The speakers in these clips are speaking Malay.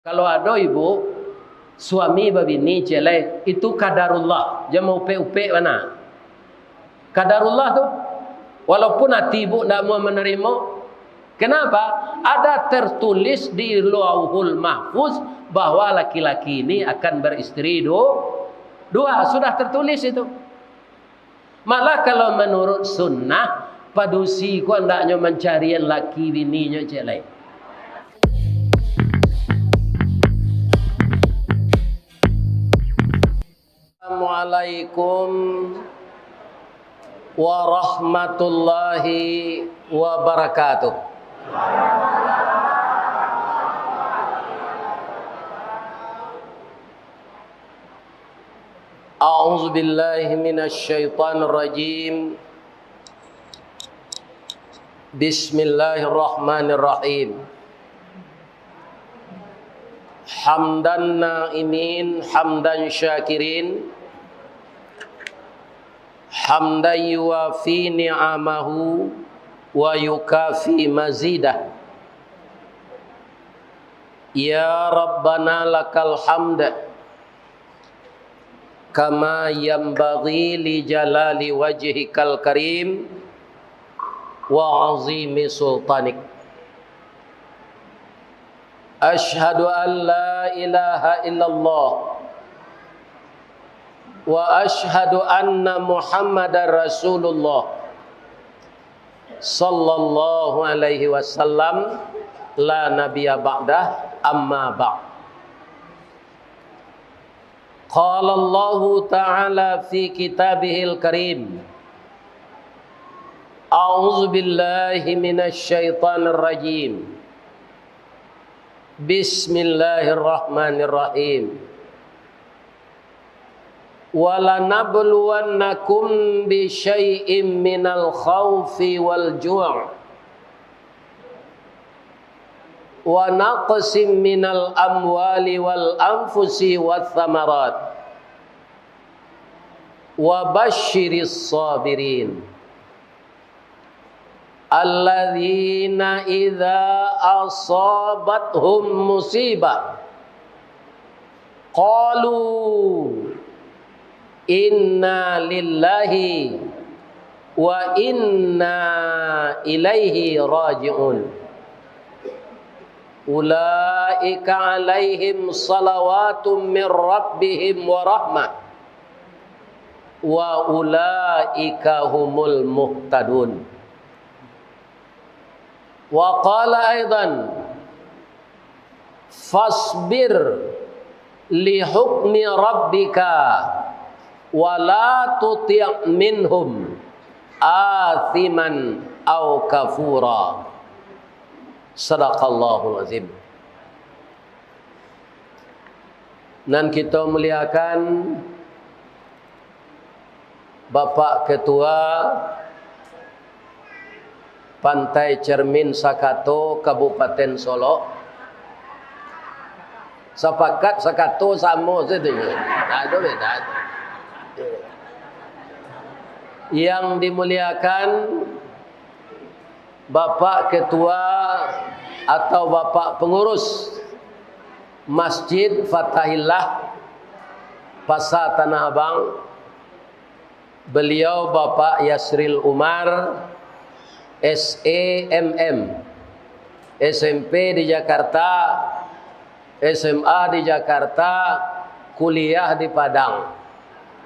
Kalau ada ibu suami babini celai, itu kadarullah. Jangan mau upe-upe mana. Kadarullah tu, walaupun hati ibu tidak mau menerima. Kenapa? Ada tertulis di Lauhul Mahfuz bahwa laki-laki ini akan beristri dua. Sudah tertulis itu. Malah kalau menurut sunnah, padusi ku hendaknya mencarian laki bininya celai. Assalamualaikum warahmatullahi wabarakatuh. A'udzu billahi minasy syaithanir rajim. Bismillahirrahmanirrahim. Hamdan na'imin, hamdan syakirin, hamdan yuwafi ni'amahu wa yukafi mazidah. Ya Rabbana lakal hamd kama yanbaghi li jalali wajhikal karim wa azimi sultanik. Ashhadu an la ilaha illallah wa ashhadu anna Muhammadar Rasulullah sallallahu alaihi wasallam la nabiyya ba'dah amma ba'd. Qala Allah ta'ala fi kitabihil karim. A'udzu billahi minasy syaithanir rajim. Bismillahirrahmanirrahim. Walanabluwannakum bisyai'im minal khawfi wal ju' wa naqsim minal amwali wal anfusi wath thamarat wa basyiris sabirin alladzina idza asabathum musibah qalu inna lillahi wa inna ilaihi raji'un. Ulaika alaihim salawatum min rabbihim wa rahmah wa ulaika humul muhtadun. Wa qala aidan fasbir li hukmi rabbika wa la tuti' minhum athiman aw kafura. Sadaqallahul azim. Dan kita muliakan Bapak Ketua Pantai Cermin Sakato Kabupaten Solo. Sepakat Sakato sama saja. Ada beda. Yang dimuliakan Bapak Ketua atau Bapak Pengurus Masjid Fatahillah Pasar Tanah Abang. Beliau Bapak Yasril Umar, SEMM, SMP di Jakarta, SMA di Jakarta, kuliah di Padang,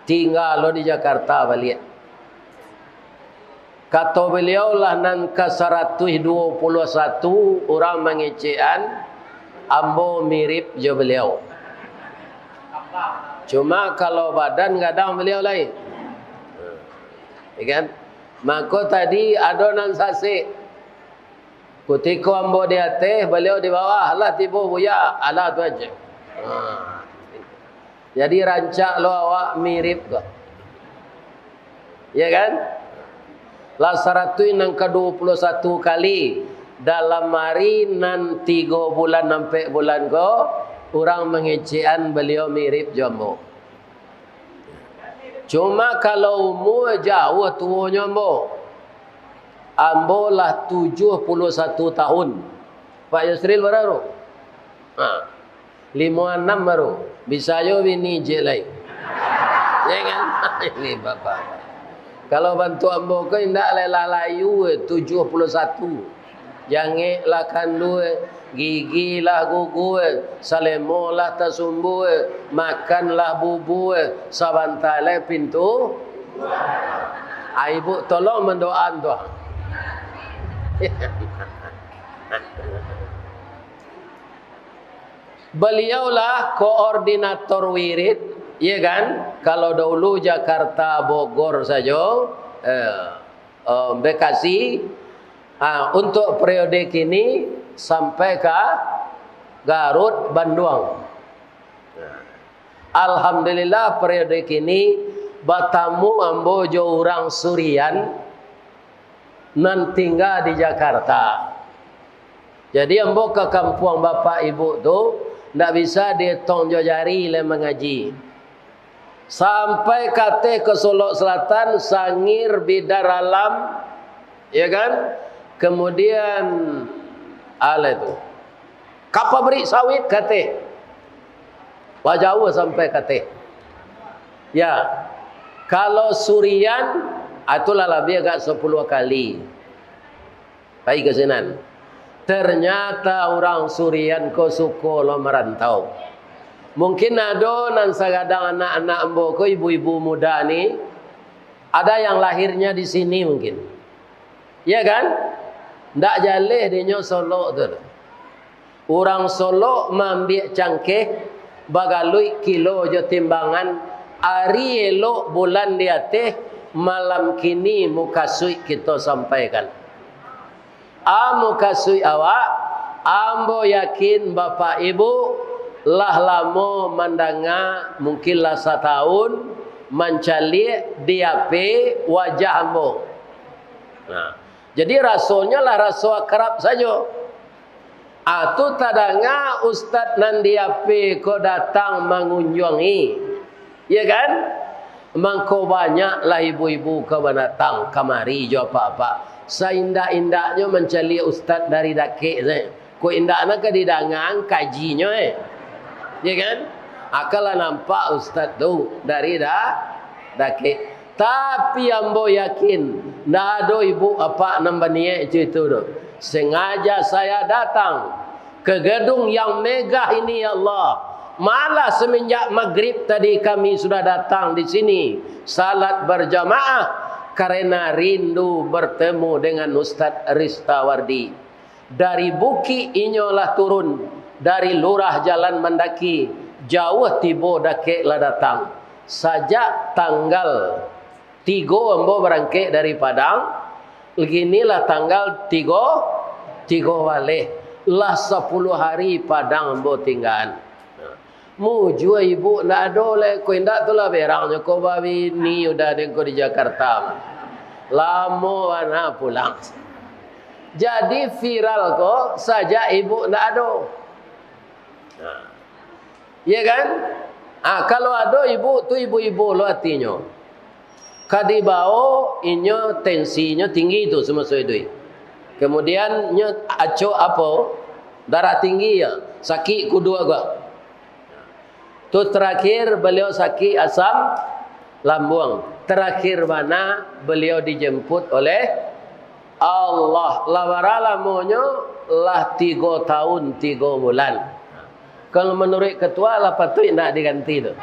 tinggal di Jakarta balik. Kata beliau lah nan ke 121 orang mengecean, ambo mirip je beliau. Cuma kalau badan kadang beliau lain. Kan? Maka tadi adonan sasik. Ketika ambo di atas, beliau di bawah. Alah tiba buya. Alah tu aja. Jadi rancak lo awak mirip ke. Ya kan? Lah 100 yang ke-21 kali. Dalam hari nan 3 bulan sampai bulan ke. Orang mengecean beliau mirip jombo. Cuma kalau umur jauh tuanya ambo. Ambo lah 71 tahun. Pak Yusril berapa? 56 baru. Bisa yo bini je lain. Ya kan? Ini bapak. Kalau bantu ambo ko indak lelah layu 71. Jange lah kandu gigi lah gugu salemo lah tasumbu makan lah bubu sabantale pintu. Ibu tolong mendoakan doa. Beliaulah koordinator wirid, ya kan? Kalau dahulu Jakarta, Bogor saja, Bekasi, untuk periode kini sampai ke Garut, Bandung. Alhamdulillah periode kini batamu ambo jo orang Surian nan tinggal di Jakarta. Jadi ambo ke kampung bapak ibu tu ndak bisa dihitung jo jari le mengaji. Sampai kate ke Solo Selatan, Sangir, Bidar Alam, ya kan? Kemudian ala itu Kapal Beri Sawit kate. Wajau sampai kate. Ya. Kalau Surian itulah lebih agak 10 kali. Baik ke sinan. Ternyata orang Surian ko suko lo merantau. Mungkin ada nan sagadang anak-anak ambo ko ibu-ibu muda ni ada yang lahirnya di sini mungkin. Ya kan? Ndak jaleh dinyo Solo tu. Orang Solo mambiak cangkeh bagalui kilo jo timbangan hari elok bulan di atas malam kini mukasui kita sampaikan. Mukasui awak ambo yakin bapak ibu lah lama mandanga mungkinlah setahun mencalik DAP wajah ambo. Nah, jadi rasulnya lah rasul akrab saja. Tu tadanga Ustaz nan DAP ko datang mengunjungi, ya kan? Mangko banyaklah ibu-ibu ke datang kamari jo apa-apa. Seindak-indaknya mencari Ustaz dari dakik saya. Ko indakna ke didangang kajinya ya kan? Akalah nampak Ustaz tu dari dakik. Tapi ambo yakin ndak ada ibu apa nambah niat itu tu. Sengaja saya datang ke gedung yang megah ini ya Allah. Malah semenjak maghrib tadi kami sudah datang di sini salat berjamaah karena rindu bertemu dengan Ustaz Ristawardi. Dari Bukit inyolah turun, dari lurah jalan mendaki, jauh tibo dakek lah datang. Sajak tanggal 3 ambo berangkat dari Padang, beginilah tanggal 3 balik. Lah 10 hari Padang ambo tinggal. Muju ibu ndak ada le ko indak tu lah berangnya ko babi ni udah dengko di Jakarta. Lama mana pulang. Jadi viral ko saja ibu ndak ada. Ya kan? Kalau ada ibu tu ibu-ibu lo artinya. Kadibao inyo tensinya tinggi tu semasa itu. Kemudian nyo aco apa? Darah tinggi ya, sakit kudu agak. Tu terakhir beliau sakit asam lambung. Terakhir mana beliau dijemput oleh Allah. Lawaralamonyo lah 3 tahun 3 bulan. Kalau menurut ketua lah patut nak diganti tu.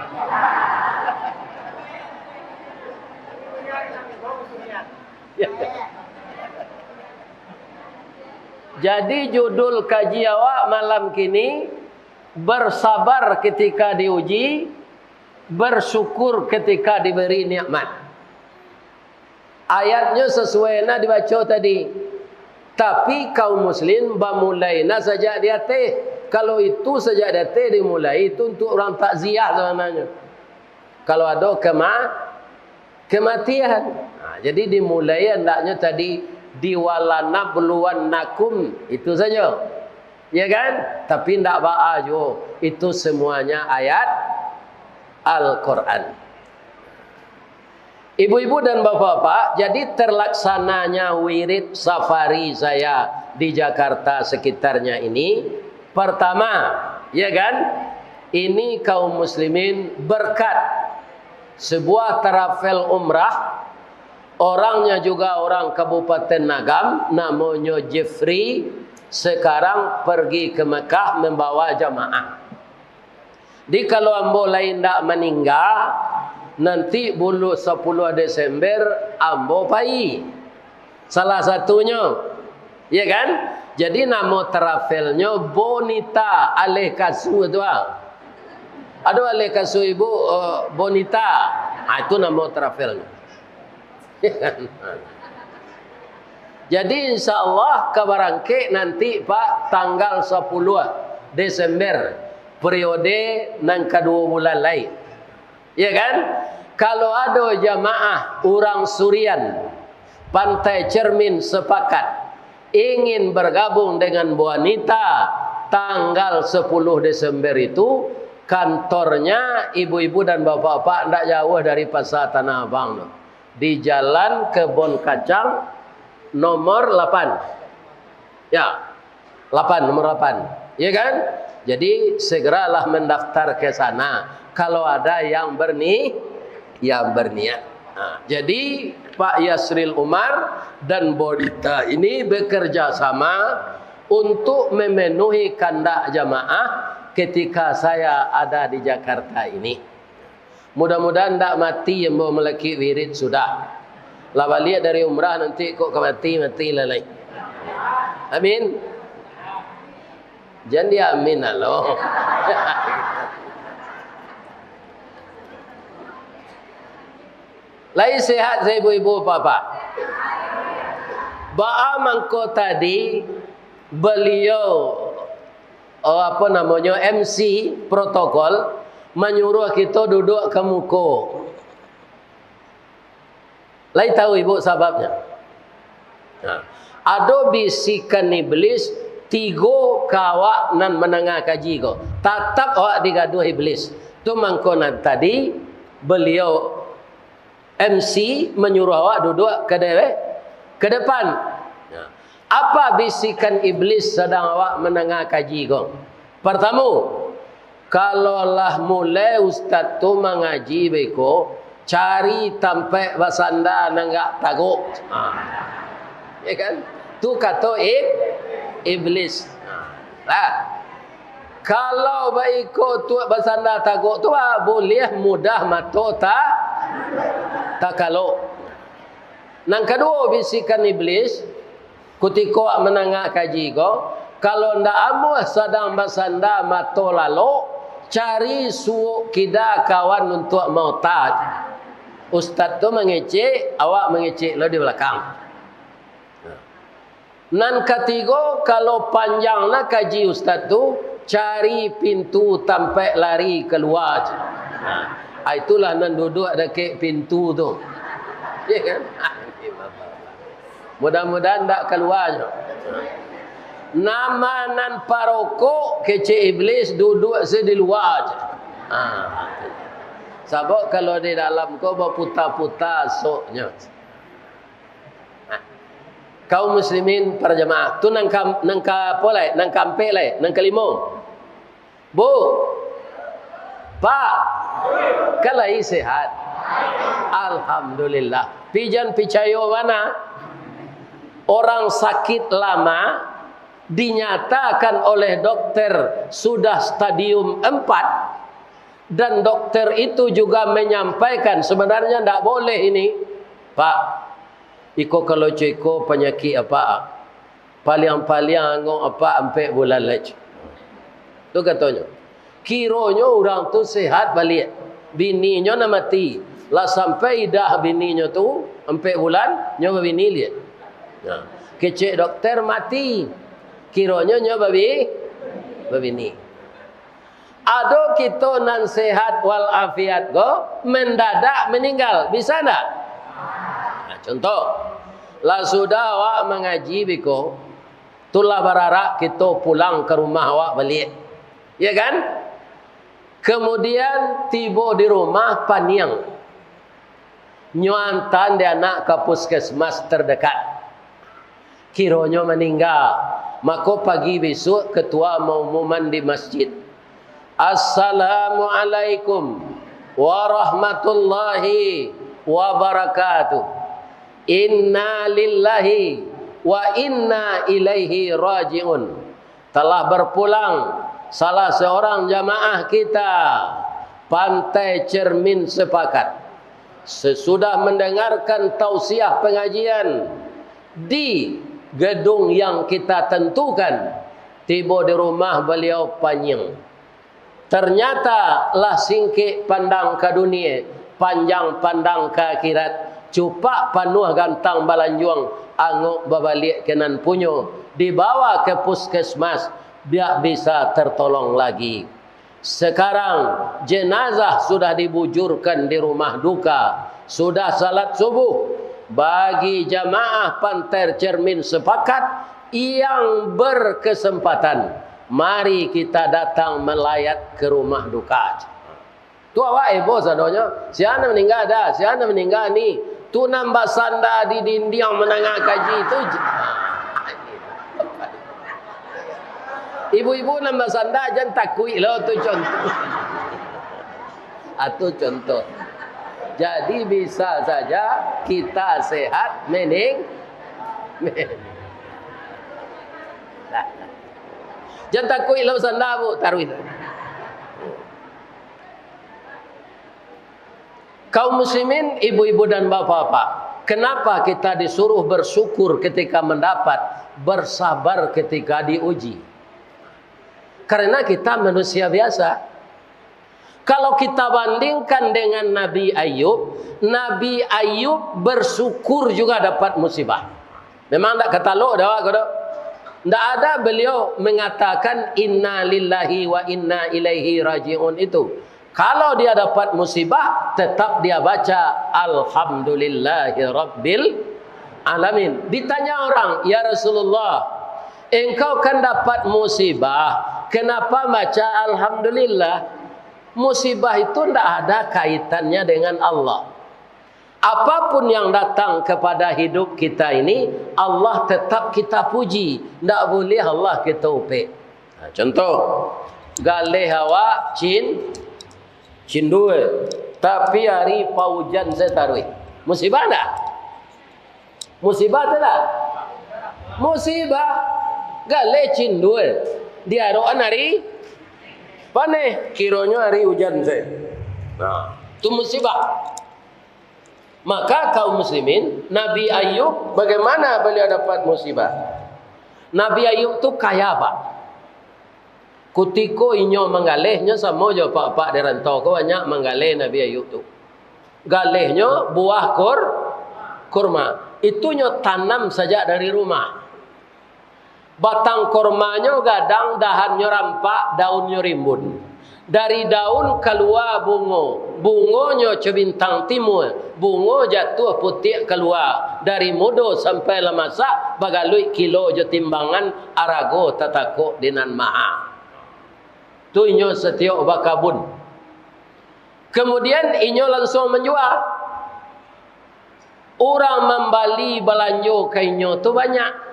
Jadi judul kaji awak malam kini, bersabar ketika diuji, bersyukur ketika diberi nikmat. Ayatnya sesuai nak dibaca tadi. Tapi kaum muslim bamulaina sejak di atas. Kalau itu sejak di atas dimulai, itu untuk orang takziah sebenarnya. Kalau ada kematian. Jadi dimulai hendaknya tadi diwalana beluan nakum, itu saja. Ya kan? Tapi tidak ba'ajo. Itu semuanya ayat Al-Quran. Ibu-ibu dan bapak-bapak, jadi terlaksananya wirid safari saya di Jakarta sekitarnya ini. Pertama, ya kan? ini kaum muslimin berkat sebuah travel umrah. Orangnya juga orang Kabupaten Nagam, namanya Jeffrey. Sekarang pergi ke Mekah membawa jamaah. Di kalau ambo lain tak meninggal, nanti bulu 10 Desember ambo pai. Salah satunya, ya kan? Jadi nama travelnya Bonita Alekasu itu. Ada Alekasu ibu Bonita. Itu nama travelnya. Jadi insya Allah kabarangke nanti Pak tanggal 10 Desember periode nang kedua bulan lain. Ya kan? Kalau ada jamaah orang Surian Pantai Cermin sepakat ingin bergabung dengan wanita tanggal 10 Desember itu, kantornya ibu-ibu dan bapak-bapak tidak jauh dari Pasar Tanah Abang no. Di Jalan Kebon Kacang nomor 8. Ya, 8 nomor 8. Ya kan? Jadi segeralah mendaftar ke sana kalau ada yang berniat. Nah, jadi Pak Yasril Umar dan Bonita ini bekerja sama untuk memenuhi kehendak jamaah ketika saya ada di Jakarta ini. Mudah-mudahan tak mati yang mau melaki wirid sudah. Lah balik dari umrah nanti kok mati lalai. Amin. Jangan dia amin aloh. Lai sehat saya ibu-ibu bapa. Ba'a mangko tadi beliau apa namanya MC protokol menyuruh kita duduk ke muka. Lai tahu ibu sebabnya? Nah, ada bisikan iblis 3 kawak nan menengah kaji ko. Tatap awak digaduh iblis. Tu mangkonan tadi beliau MC menyuruh awak duduk ke depan. Apa bisikan iblis sedang awak menengah kaji ko? Pertama, kalaulah mulai ustaz tu mengaji beko, cari tampai basanda nanggak taguk. Ya kan? Tu kata iblis. Kalau baiko tu basanda taguk tu boleh mudah mato tak kalau. Nang kedua bisikan iblis ketika menengah kaji ko, kalau ndak amu sedang basanda mato lalu, cari suuk kida kawan untuk mau taj. Ustaz tu mengecek, awak mengecek lo di belakang. Nan ketiga, kalau panjanglah kaji ustaz tu, cari pintu sampai lari keluar. Itulah nan duduk dekat pintu tu. Ya kan? Mudah-mudahan tak keluar. Nama nan parokok kecik iblis duduk di luar. Sebab kalau di dalam kau berputar-putar soknya. Kaum muslimin para jemaah tu nang polai nang kampe lai nang kelima. Bu. Pak. Kalai sehat. Alhamdulillah. Pijan picayo mana? Orang sakit lama dinyatakan oleh dokter sudah stadium 4 dan dokter itu juga menyampaikan sebenarnya tidak boleh ini. Pak, iko kalau ceko penyakit apa? Paliang-paliang angong apa sampai bulan lagi. Tu katanya. Kironya orang tu sehat balik. Bininya nak mati. Lah sampai dah bininya tu sampai bulan nyoba bini lihat. Nah, kecek dokter mati. Kiranya nyoba bini. Ada kita nan sehat wal afiat go mendadak meninggal. Bisa tak? Nah, contoh. Lah sudah awak mengaji biko. Tulah bararak kita pulang ke rumah awak balik. Ya kan? Kemudian tiba di rumah paniang. Nyuantan dia nak ke puskesmas terdekat. Kiranya meninggal. Maka pagi besok ketua maumuman di masjid Assalamualaikum warahmatullahi wabarakatuh. Inna lillahi wa inna ilaihi raji'un. Telah berpulang salah seorang jamaah kita Pantai Cermin Sepakat. Sesudah mendengarkan tausiah pengajian di gedung yang kita tentukan, tiba di rumah beliau Panyeng. Ternyata lah singkik pandang ke dunia, panjang pandang ke akhirat, cupak panuh gantang balanjuang, anguk babalik kenan punyo, dibawa ke puskesmas, biar bisa tertolong lagi. Sekarang jenazah sudah dibujurkan di rumah duka, sudah salat subuh. Bagi jamaah Pantai Cermin Sepakat yang berkesempatan, mari kita datang melayat ke rumah duka. Tu awak bos adanya, siapa meninggal dah, siapa meninggal ni. Tu nambah sanda di dinding menengah kaji tu. Ibu-ibu nambah sanda jangan takui lah, tu contoh. Itu contoh. Jadi bisa saja kita sehat jangan takut lah sanda bu taruh itu. Kaum muslimin, ibu-ibu dan bapak-bapak, kenapa kita disuruh bersyukur ketika mendapat, bersabar ketika diuji? Karena kita manusia biasa. Kalau kita bandingkan dengan Nabi Ayub bersyukur juga dapat musibah. Memang tak ketaluk dah kau. Tak ada beliau mengatakan inna lillahi wa inna ilaihi raji'un itu. Kalau dia dapat musibah, tetap dia baca alhamdulillahi rabbil alamin. Ditanya orang, ya Rasulullah, engkau kan dapat musibah, kenapa baca alhamdulillah? Musibah itu tidak ada kaitannya dengan Allah. Apapun yang datang kepada hidup kita ini, Allah tetap kita puji. Tak boleh Allah kita upik. Contoh, galih awak cin dua, tapi hari paujan saya taruh. Musibah tak? Musibah tak? Musibah. Galih cin dua, diaroan hari panen, kiranya hari hujan saya. Nah, itu musibah. Maka kaum muslimin, Nabi Ayub bagaimana beliau dapat musibah? Nabi Ayub tu kaya pak. Kutiko inyo menggalihnya sama je pak-pak di rantau ko banyak menggalih Nabi Ayub tu. Galihnya buah kurma. Itunya tanam saja dari rumah. Batang kormanya gadang, dahannya rampak, daunnya rimbun. Dari daun keluar bunga. Bungonya cebintang timur. Bunga jatuh putih keluar. Dari muda sampai lemasak, bagalui kilo je timbangan, arago tatakuk dinan maha. Tu inyo setiap bakabun. Kemudian inyo langsung menjual. Orang membali belanjo ke inyo tu banyak.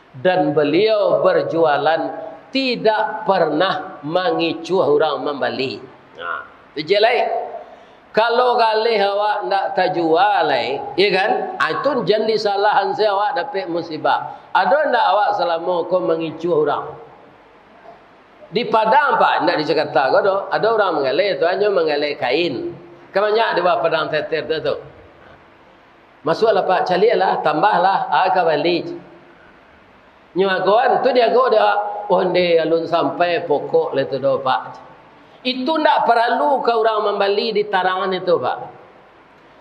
Dan beliau berjualan tidak pernah mengicu orang membeli. Nah, itu jelek. Kalau galih awak nak terjual, ya kan? Itu jangan disalahan saya awak dapat musibah. Ada ndak awak selama kau mengicu orang? Di Padang pak, ndak di Jakarta kau do. Ada orang mengalih tu hanya mengalih kain. Kebanyak di bawah Padang teter tu. Masuklah pak, calilah, tambahlah, kembali. Nyuagoan tu dia go dia onde alun sampai pokok le tu do pak. Itu ndak perlu ke orang membeli di tarangan itu pak.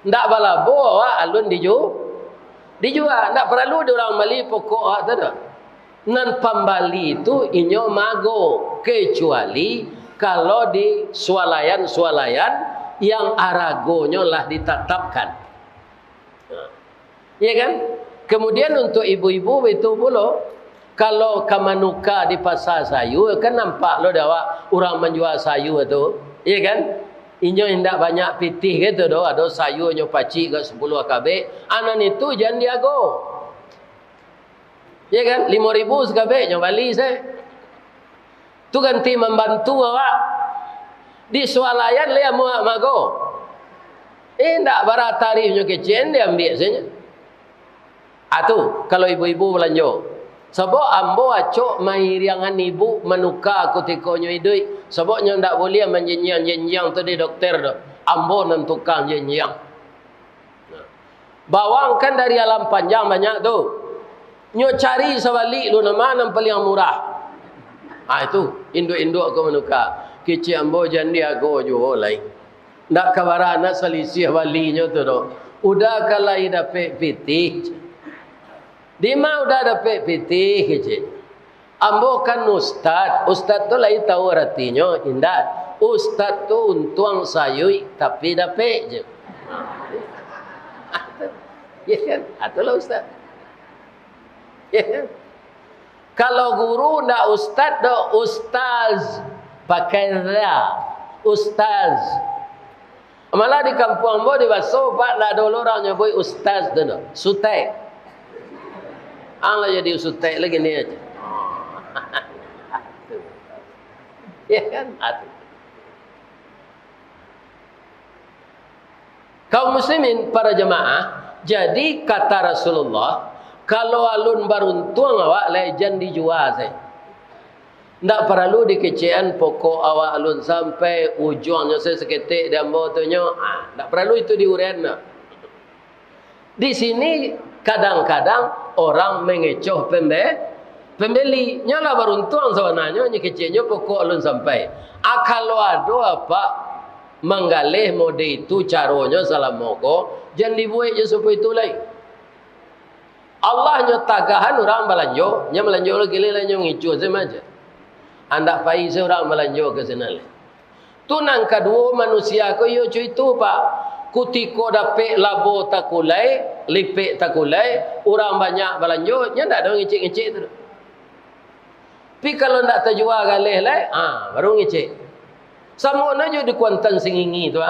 Ndak balabo alun dijual. Ndak perlu dia orang beli pokok tu dah. Nan pembali itu inyo mago kecuali kalau di swalayan yang aragonya lah ditetapkan. Ya kan? Kemudian untuk ibu-ibu itu pula. Kalau kamanuka di pasar sayur, kan nampak lo dah orang menjual sayur tu. Ya kan? Inyo hendak banyak pitih gitu do. Ada sayurnya pacik ke 10 akabik. Anan itu jangan diago. Ya kan? 5,000 sekabik yang bali saya. Tu ganti membantu awak. Di swalayan dia muak mago. Ndak bara tarifnya kecil dia ambil saja. Atu kalau ibu-ibu belanja. Sebab ambo acok mahiriangan ibu menukar kutikonyo idui. Sebabnya ndak boleh menjenjang-jenjang tu di dokter tu. Ambo nentukan jenjang. Bawang kan dari alam panjang banyak tu. Nyo cari sawali lu nama yang paling murah. Itu induk-induk aku menukar. Kecik ambo jandi aku jo lain. Ndak kabara nak selisih walinya tu do. Udah kalai dapat pitih. Dima udah dapat pitih kecik. Ambo kan ustad. Ustad tu lain tahu artinya. Indah. Ustad tu untuang sayui tapi dapat je. Ya kan? Itulah ustaz. Ya kan? Kalau guru ndak ustaz dak ustaz. Pakai ra. Ustaz. Malah di kampung ambo di Baso pak nak ada orang nyebut ustaz tu dak. Sutai. Allah jadi sutai lagi ni aja. Ya kan? Kaum muslimin para jemaah, jadi kata Rasulullah, kalau alun baruntung awak lejan dijual saya. Ndak perlu dikecian pokok awak alun sampai ujungnya saya seketik dan motonya. Ndak perlu itu diuraian. Di sini kadang-kadang orang mengecoh pembeli. Nyala baruntung sebenarnya nyekeciannya pokok alun sampai. Kalau ada apa menggalih mode itu caranya salah moko jangan dibuat je supaya itu lain. Allah nyotagahan orang belanjo, nya belanjo lagi lain ngicu saja. Anda pai seorang belanjo ke sana. Tu nang kedua manusia ko yo cu itu pak. Kutiko dapat labo takulai, lipik takulai, orang banyak belanjo, nya ndak ada ngicik-ngicik tu. Tapi kalau ndak terjual galih lai, baru ngicik. Sama aja di Kuantan Singingi tu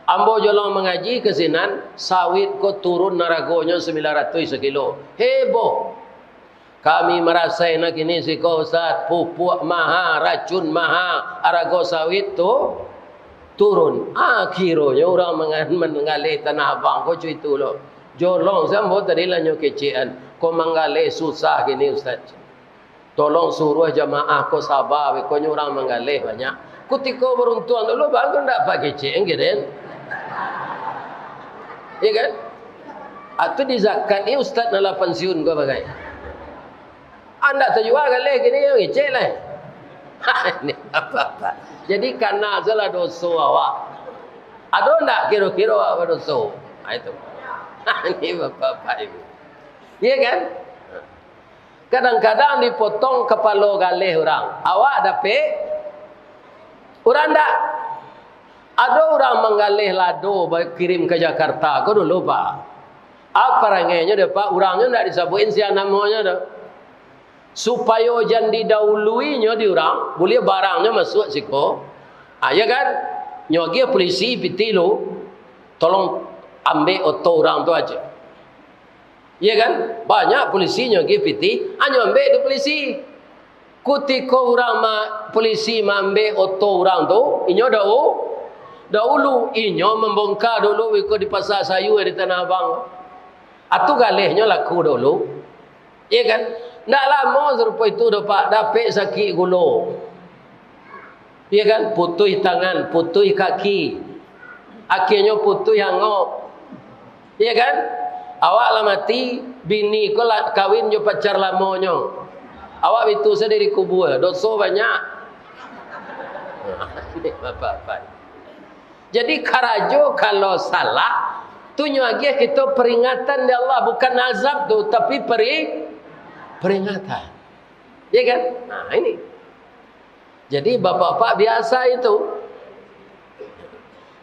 Ambo jolong mengaji ke sinan sawit ko turun naragonya 900 sekilo. Heboh. Kami merasa nak ini si kau Ustaz pupuk maha, racun maha, arago sawit tu turun. Akhirnya orang mengalih tanah abang ko cuy tu lo. Jolong sambo tadi lah nyo kecian. Ko mengalih susah gini Ustaz. Tolong suruh jamaah ko sabar ko orang mengalih banyak. Kutiko beruntung dulu bangun tak pakai ceng gitu. Ya kan? Atau di zakat ni ustaz nak pensiun kau pakai. Anda terjual kali gini yang ngecek lah. Ini apa-apa. Jadi karena salah dosa awak. Ada tak kira-kira awak dosa? Itu. Ini apa-apa ibu. Ya kan? Kadang-kadang dipotong kepala galih orang. Awak dapat orang tak. Ada orang menggalih lado kirim ke Jakarta. Kau dulu pak. Apa rangenya dia pak? Orangnya tak disabuin siapa namanya dah. Supaya jangan didahuluinya di orang. Boleh barangnya masuk siko. Ya kan? Nyogi polisi piti lu. Tolong ambil oto orang tu aja. Ya kan? Banyak polisi nyogi piti. Hanya ambil di polisi. Ketika orang polisi ambil oto orang tu, inyo dahulu inyo membongkar dulu ikut di pasar sayur di Tanah Abang. Atu galihnya laku dulu. Ya kan? Tak lama serupa itu dapat sakit gula. Ya kan? Putuh tangan, putuh kaki. Akhirnya putuh hangok. Ya kan? Awak lah mati, bini kau lah kawin jo pacar lamanya. Awak itu sendiri kubur, dosa banyak. Apa-apa. Jadi karajo kalau salah, tu lagi kita peringatan dari Allah, bukan azab tu, tapi peringatan. Ya kan? Nah ini. Jadi bapak-bapak biasa itu.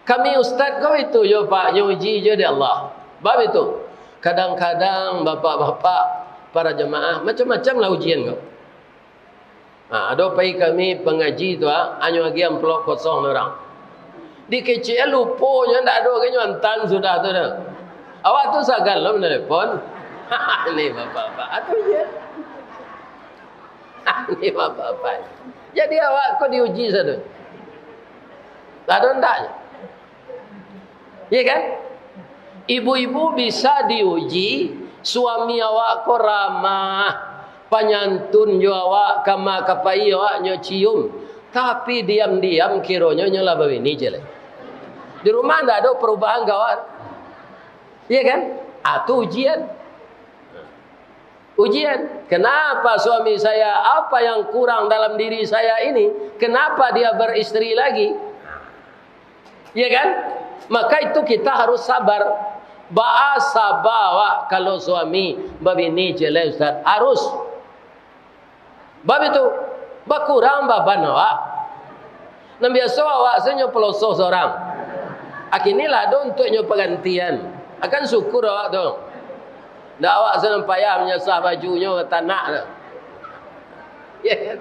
Kami ustaz kau itu yo pak, nyuji je dari Allah. Bab itu. Kadang-kadang bapak-bapak para jemaah macam-macam lah ujian kau. Ada pai kami pengaji tu hanya lagi amplop kosong orang. Di kecil lupa nya ndak ada ke nyontan sudah tu dah. Awak tu sagal lo telefon. Ini bapak-bapak atau je. Ini bapak-bapak. Jadi awak kau diuji saja. Ada ndaknya? Ya kan? Ibu-ibu bisa diuji, suami awak kau ramah, penyantun jo awak, kama kapai awak nyo cium, tapi diam-diam kironya nyola bawini jelek. Di rumah ndak ada perubahan kawan. Iya kan? Itu ujian. Ujian. Kenapa suami saya, apa yang kurang dalam diri saya ini? Kenapa dia beristri lagi? Iya kan? Maka itu kita harus sabar. Bahasa bawa kalau suami babini jelek Ustaz. Harus. Bab itu bakurang baban awak. Nah biasa awak saya pelosok seorang. Akinilah do untuk nyo pergantian. Akan syukur awak tu. Ndak awak senang payah menyasah bajunya ke tanah tu. Ya kan?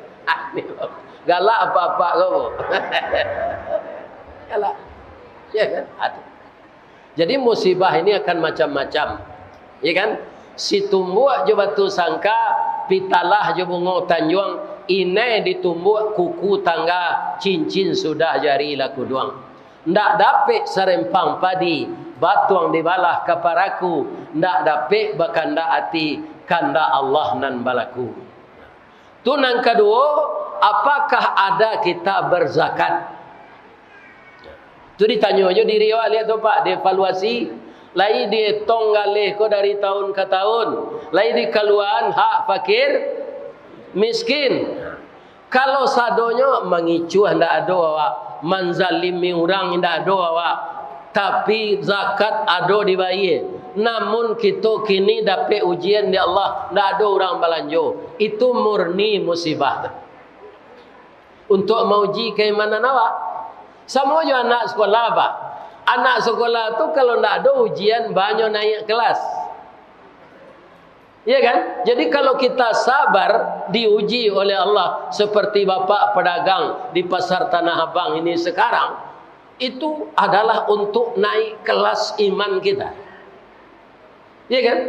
Galak apa-apa kau. Galak. Ya kan? Ada. Jadi musibah ini akan macam-macam. Ya kan? Si tumbuk je batu sangka, pitalah je bunga tanjuang, inai ditumbuk kuku tangga, cincin sudah jari laku duang. Ndak dapet serempang padi, batuang dibalah kaparaku, ndak dapet bakanda hati, kanda Allah nan balaku. Tu nang kedua, apakah ada kita berzakat? Tu ditanya aja diri awak lihat tu Pak, dievaluasi. Lai di tonggaleh ko dari tahun ke tahun, lai di keluaran hak fakir miskin. Kalau sadonyo mengicuh ndak ada awak, manzalimi orang ndak ada awak, tapi zakat ada dibayar. Namun kita kini dapat ujian di Allah, ndak ada orang balanjo. Itu murni musibah. Untuk mauji keimanan awak. Sama juga anak sekolah apa? Anak sekolah tu kalau ndak ada ujian banyak naik kelas. Ya kan? Jadi kalau kita sabar diuji oleh Allah seperti bapak pedagang di pasar Tanah Abang ini sekarang, itu adalah untuk naik kelas iman kita. Ya kan?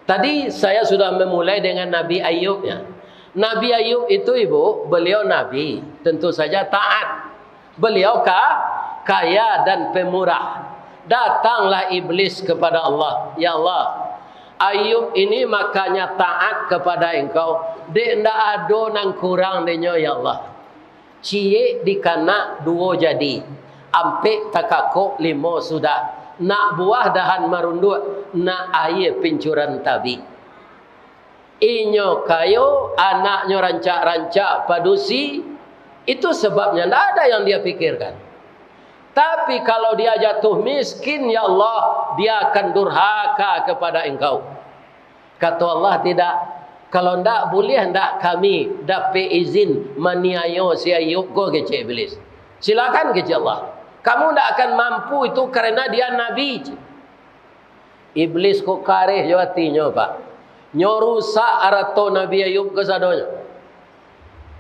Tadi saya sudah memulai dengan Nabi Ayub ya. Nabi Ayub itu ibu, beliau nabi, tentu saja taat. Beliau kaya dan pemurah. Datanglah iblis kepada Allah. Ya Allah, Ayub ini makanya taat kepada engkau. Dek ndak ada nang kurang denyo ya Allah. Cie dikana dua jadi. Ampe takako limo sudah. Nak buah dahan marunduk, nak air pincuran tabi. Inyo kayo anaknya rancak-rancak padusi. Itu sebabnya tidak ada yang dia pikirkan. Tapi kalau dia jatuh miskin, ya Allah, dia akan durhaka kepada engkau. Kata Allah tidak. Kalau tidak boleh, tidak kami dapat izin maniayo si Ayub go ke iblis. Silakan ke Allah. Kamu tidak akan mampu itu karena dia nabi. Iblis kok kareh jawatinya Pak. Nyorusak arato Nabi Ayub ke sadonya.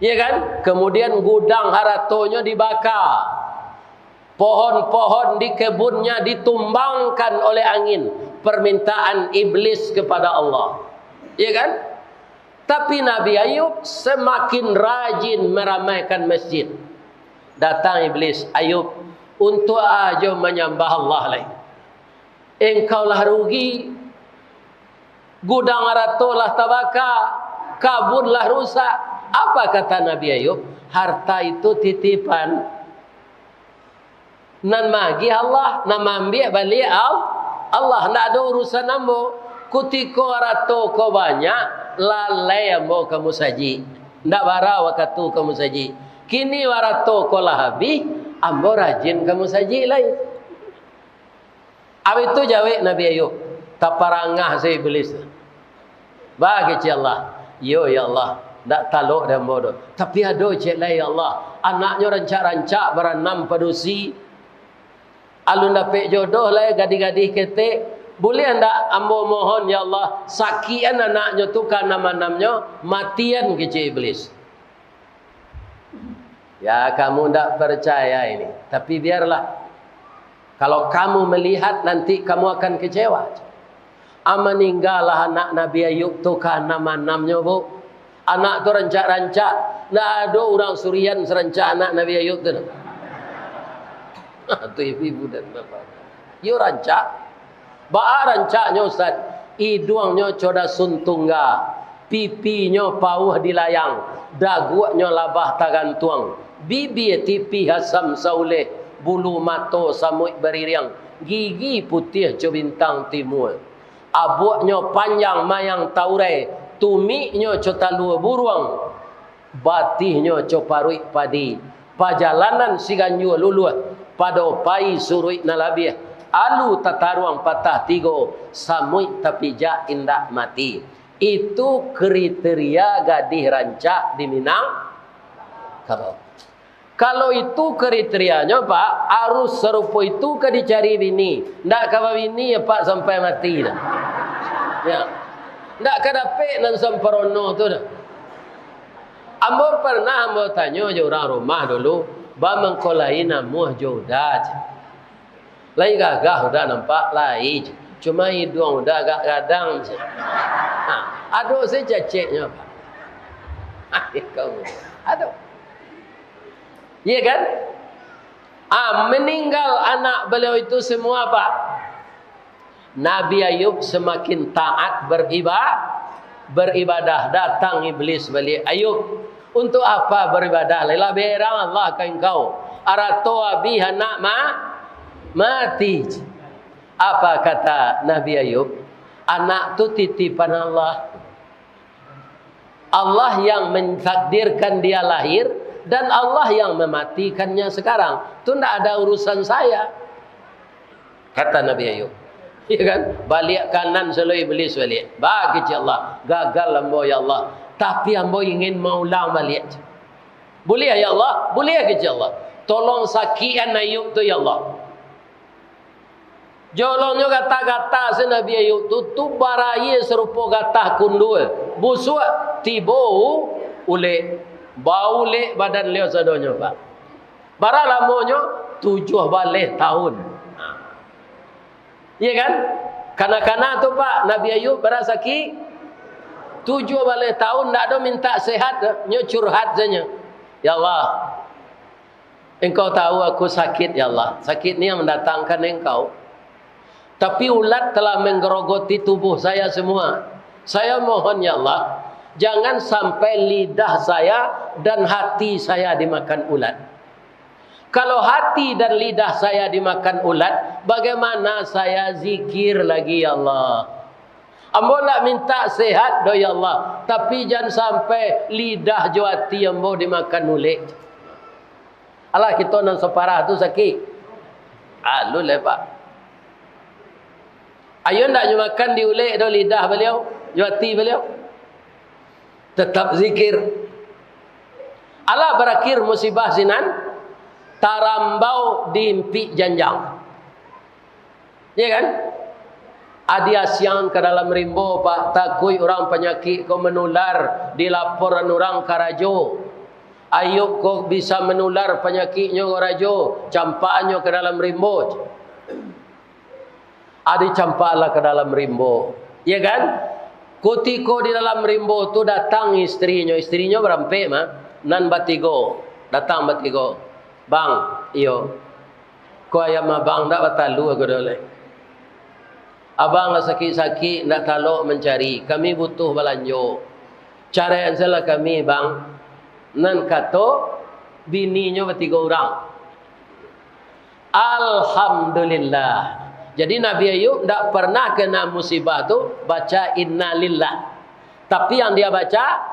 Ya kan? Kemudian gudang haratonya dibakar. Pohon-pohon di kebunnya ditumbangkan oleh angin. Permintaan iblis kepada Allah. Ya kan? Tapi Nabi Ayub semakin rajin meramaikan masjid. Datang iblis, Ayub, untuk aja menyembah Allah lagi. Engkaulah rugi. Gudang haratolah tabakar. Kabunlah rusak. Apa kata Nabi Ayub? Harta itu titipan. Nan magi Allah, nan ambil balik Allah. Tidak ada urusan ambo. Kutiko rato ko banyak, lalai ambo kamu saji. Tidak bara wakatu kamu saji. Kini warato ko lah habis, ambo rajin kamu saji lain. Apa itu jawab Nabi Ayub? Taparangah si iblis. Bagi Allah. Yo ya Allah. Tak taluk dan bodoh. Tapi ada cik lah ya Allah. Anaknya rancak-rancak beranam padusi. Alun dapat jodoh lah gadis-gadis ketik. Boleh tak ambo mohon ya Allah. Sakian anaknya tu kan nama-namanya. Matian ke cik iblis. Ya kamu tak percaya ini. Tapi biarlah. Kalau kamu melihat nanti kamu akan kecewa. Meninggallah anak Nabi Ayub tu kan nama-namanya bu. Anak tu rancak-rancak. Nak ada orang Surian serancak anak Nabi Ayub tu. Tu ibu dan bapa. Yo rancak. Ba rancaknya Ustaz. Hidungnya coda suntungga. Pipinya pauh dilayang. Dagunya labah tagantuang. Bibir tipi hasam sauleh. Bulu mato samui beririang. Gigi putih cebintang timur. Abuknya panjang mayang taurai. Tumiknya cotalua buruang. Batihnya coparui padi. Pajalanan siganyu luluh. Padopai surui nalabiah. Alu tataruang patah tigo. Samui tapi ja indak mati. Itu kriteria gadis rancak di Minangkabau. Kalau itu kriterianya Pak, harus serupa itu ke dicari bini. Ndak kawa bini ya Pak sampai mati dah. Ya. Ndak kadapek nan semperono tu dah. Ambo pernah ambo tanya je orang rumah dulu, ba mengkolai namuh jodat. Lain gagah udah nampak lain. Cuma hidung udah agak gadang je. Aduh saya ceceknya Pak. Kau. Aduh. Iya kan? Meninggal anak beliau itu semua Pak. Nabi Ayub semakin taat beribadah. Datang iblis balik. Ayub, untuk apa beribadah? Lelah berang Allah ke engkau. Arato abiha nak mati. Apa kata Nabi Ayub? Anak tu titipan Allah. Allah yang mentakdirkan dia lahir. Dan Allah yang mematikannya sekarang. Itu tidak ada urusan saya. Kata Nabi Ayub. Ya kan? Balik kanan selalu iblis balik. Bagi Allah. Gagal ambo ya Allah. Tapi ambo ingin maulang balik. Boleh ya Allah? Boleh ke Allah? Tolong sakian Ayub tu ya Allah. Jolongnya kata-kata si Nabi Ayub tu. Tu baraya serupa kata kundul. Busuk tibo ule. Bau lek badan leo sadonya Pak. Bara lamonyo 7 balik tahun. Iya kan? Kanak-kanak tu Pak, Nabi Ayub berasa ki 7 balik tahun ndak ada minta sehat, nyo curhat saja. Ya Allah, Engkau tahu aku sakit ya Allah. Sakit ni yang mendatangkan Engkau. Tapi ulat telah menggerogoti tubuh saya semua. Saya mohon ya Allah, jangan sampai lidah saya dan hati saya dimakan ulat. Kalau hati dan lidah saya dimakan ulat, bagaimana saya zikir lagi ya Allah? Ambo nak minta sehat do ya Allah, tapi jangan sampai lidah jo hati ambo dimakan ulat. Alah kita nan separah tu sakit. Alu le Pak. Ayo ndak makan di ulat do lidah beliau, jo hati beliau. Tetap zikir. Allah berakhir musibah sinan tarambau di impi janjang. Ya kan? Adi asyang ke dalam rimbo Pak, takui orang penyakit kau menular di laporan orang karajo. Ayub kau bisa menular penyakitnya karajo, campaknya ke dalam rimbo. Adi campaklah ke dalam rimbo. Ya kan? Kutiko di dalam rimbo tu datang istrinya berampe mah nan batigo, datang batigo. Bang, iyo. Ko ayam abang ndak batalu aku dole. Abang lah sakit-sakit ndak talok mencari. Kami butuh balanjo. Cara yang salah kami bang, nan kato bininya batigo orang. Alhamdulillah. Jadi Nabi Ayub tidak pernah kena musibah tu baca innalillah. Tapi yang dia baca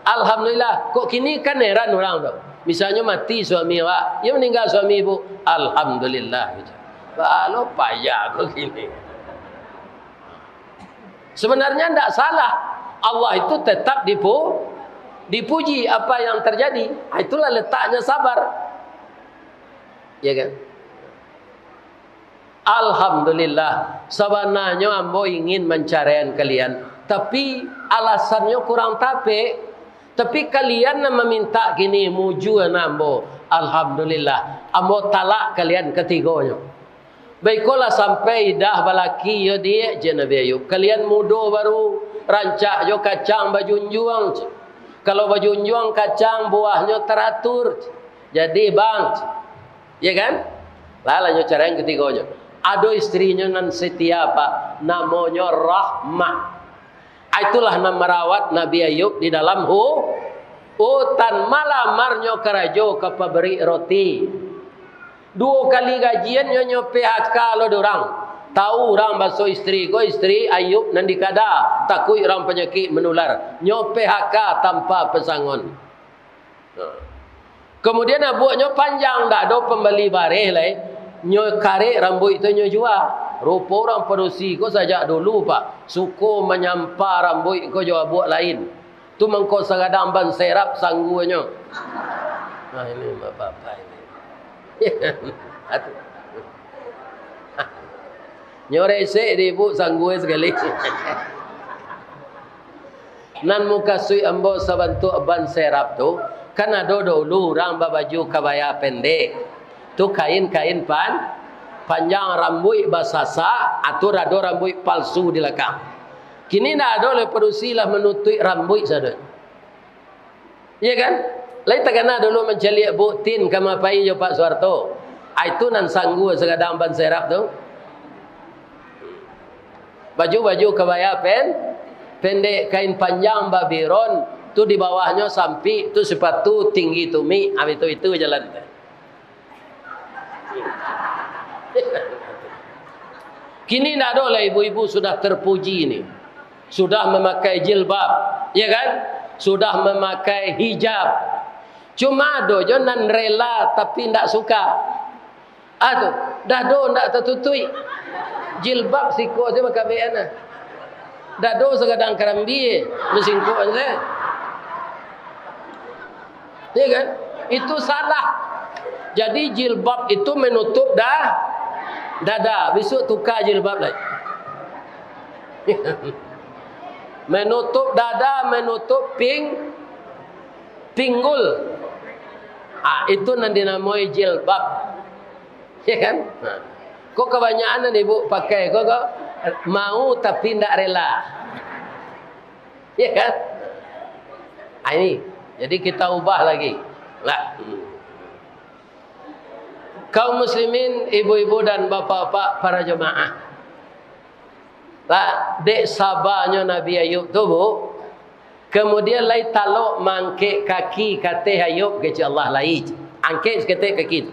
alhamdulillah. Kok kini kan heran orang tu. Misalnya mati suami awak, dia meninggal suami ibu, alhamdulillah. Kalau payah kok kini. Sebenarnya tidak salah. Allah itu tetap dipuji apa yang terjadi. Itulah letaknya sabar. Ya kan? Alhamdulillah. Sebenarnya ambo ingin mencarian kalian, tapi alasannya kurang tapik. Tapi kalian meminta gini muju ambo. Alhamdulillah. Ambo talak kalian ketiganya. Baiklah sampai dah balaki yo dia je Nabi Ayub. Kalian mudo baru rancak yo kacang bajunjuang. Kalau berjunjung kacang buahnya teratur. Jadi bang, ya kan? Lalu cara yang ketiganya. Ada istrinya nan setia pak, namanya Rahmah. Itulah nama merawat Nabi Ayub di dalam hutan malamarnya kerajo ke pabrik roti. 2 kali gajian nyonya PHK lo dorang. Tahu orang basuh istri ko istri Ayub nan dikada takut orang penyakit menular. Nyo PHK tanpa pesangon. Kemudian abuaknya panjang dak ada pembeli bareh lai. Nyo karek rambut itu nyo jual. Rupa orang perusi ko sajak dulu pak. Suku menyampa rambut ko jual abuak lain. Tu mengko sagadang ban serap sanggunya. Nah ini bapak ini. Nyore sek di ibu sangguai sekali. Nan muka sui ambo sabantu ban serap tu kan ada dulu orang baju kabaya pendek tu kain-kain panjang rambut basasa atau ada rambut palsu di lekang. Kini dah ada oleh perusi lah menutup rambut saja. Iya kan? Lai takana dulu menceliak butin kama pai jo Pak Soeharto. Itu nan sanggu segadang ban serap tu. Baju-baju kebaya pendek kain panjang babiron tu di bawahnya sampai tu sepatu tinggi tumi itu jalan. Kini nak ada lah ibu-ibu sudah terpuji ni. Sudah memakai jilbab, ya kan? Sudah memakai hijab. Cuma ada je nan rela tapi ndak suka. Aduh, dah do ndak tertutui. Jilbab siko je maka beana. Dah do segadang kerambi mesingko je. Ya kan? Itu salah. Jadi jilbab itu menutup dada. Besok tukar jilbab lagi. Menutup dada, menutup pinggul. Itu nanti dinamai jilbab. Ya kan? Kok kebanyakan ibu pakai kok mau tapi tidak rela. Ya kan? Ini. Jadi kita ubah lagi. Lah. Kaum muslimin, ibu-ibu dan bapak-bapak para jemaah. Lah, dek sabarnya Nabi Ayub tu bu. Kemudian lai talok mangkek kaki kata Ayub kata Allah lai. Angkek seketik kaki tu.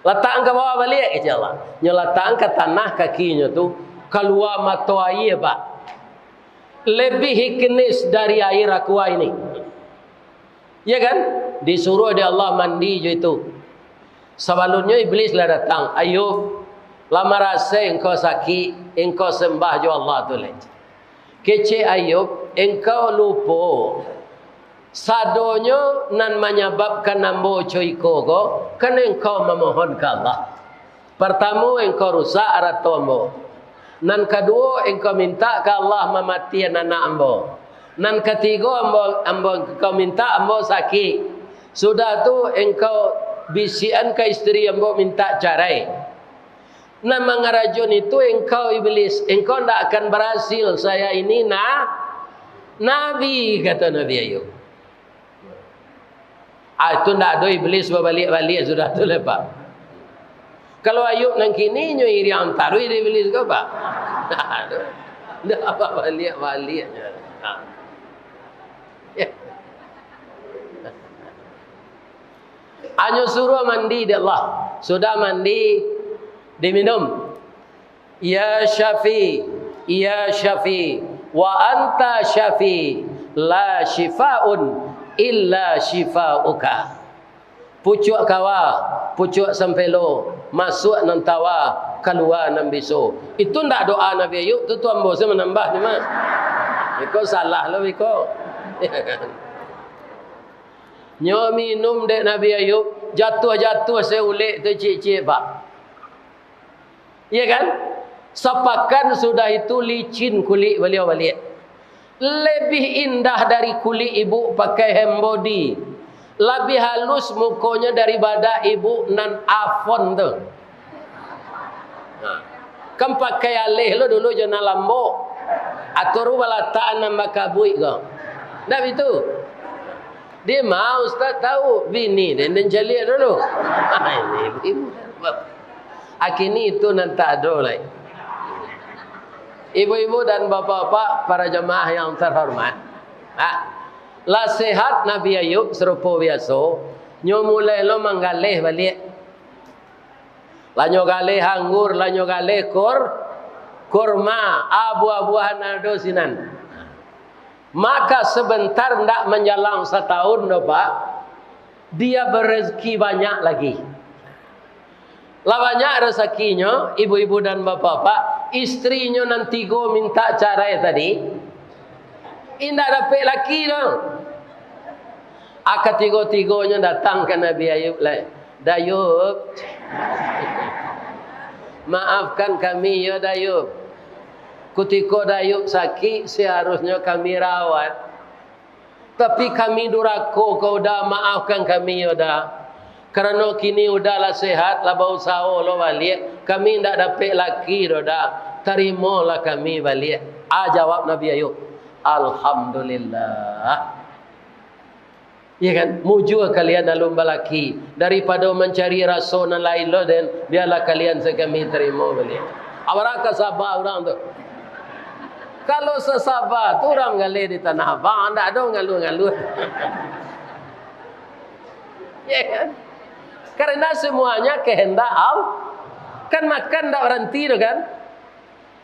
Letak ke bawah balik kata Allah. Nyo letak ke tanah kakinya tu keluar mata air pak. Lebih hiknis dari air aqua ini. Ya kan? Disuruh dia Allah mandi je itu. Sebelumnya iblis lah datang. Ayub, lama rasa engkau sakit, engkau sembah jo Allah tu leh. Kece Ayub, engkau lupa. Sadonya nan menyebabkan nambo coiko ko, kan engkau memohon ke Allah. Pertama engkau rusak arato ambo. Nan kedua engkau minta ke Allah mematikan anak ambo. Nan ketiga ambo engkau minta ambo sakit. Sudah tu engkau bisian ke istri ambo minta cerai. Nan mengarajun itu engkau iblis, engkau tidak akan berhasil. Saya ini Nabi, kata Nabi Ayub. Itu tidak ada iblis berbalik-balik sudah tu lepas. Kalau Ayub nang kini nyo iri antaru iri iblis ke apa? Tidak apa balik-baliknya. Hanya suruh mandi dia Allah. Sudah mandi diminum. Ya Syafi, ya Syafi, wa anta Syafi, la shifaun illa shifauka. Pucuk kawa, pucuk sempelo, masuk nan tawa, keluar nan biso. Itu ndak doa Nabi Ayub, tu tuan bos menambah ni mah. Iko salah lo iko. Nyo minum dek Nabi Ayub, jatuh-jatuh saya ulik tu cik-cik pak. Ya kan? Sepakan sudah itu licin kulit beliau balik. Lebih indah dari kulit ibu pakai hand body. Lebih halus mukanya daripada ibu nan afon tu. Kan pakai alih lo dulu jangan lambok. Atau rubah lataan nama kabui kau. Tak itu. Dia mau Ustaz tahu bini dia jalik dulu. Ini ibu. Akhirnya itu nanti ada lagi. Ibu-ibu dan bapak-bapak, para jemaah yang terhormat. Lah sehat Nabi Ayub serupa biasa. Nyo mulai lo menggalih balik. Lah nyo galih anggur, lah nyo galih kurma, buah-buahan ada sinan. Maka sebentar ndak menjelang setahun no Pak, dia berezeki banyak lagi. Lah banyak rezekinya, ibu-ibu dan bapak-bapak, istrinya nanti go minta cerai tadi, indah dapat laki dong. Tiga-tiganya datang ke Nabi Ayub lah. Dayub, maafkan kami ya Dayub. Ketika Dayub sakit, seharusnya kami rawat. Tapi kami duraka, kau dah maafkan kami ya dah. Kerana kini udahlah sehat, lah bau sawo lo balik. Kami tidak dapat laki dah. Terimalah kami balik. Jawab Nabi Ayub. Alhamdulillah. Ya kan? Mujur kalian dalam balaki. Daripada mencari rasa dan lain lo, dan biarlah kalian sekami terima balik. Apakah sabar orang tu? Kalau sesabar tu orang ngalih di tanah abang, tak ada ngalu-ngalu. Ya kan? Karena semuanya kehendak Allah. Kan makan tak berhenti tu kan?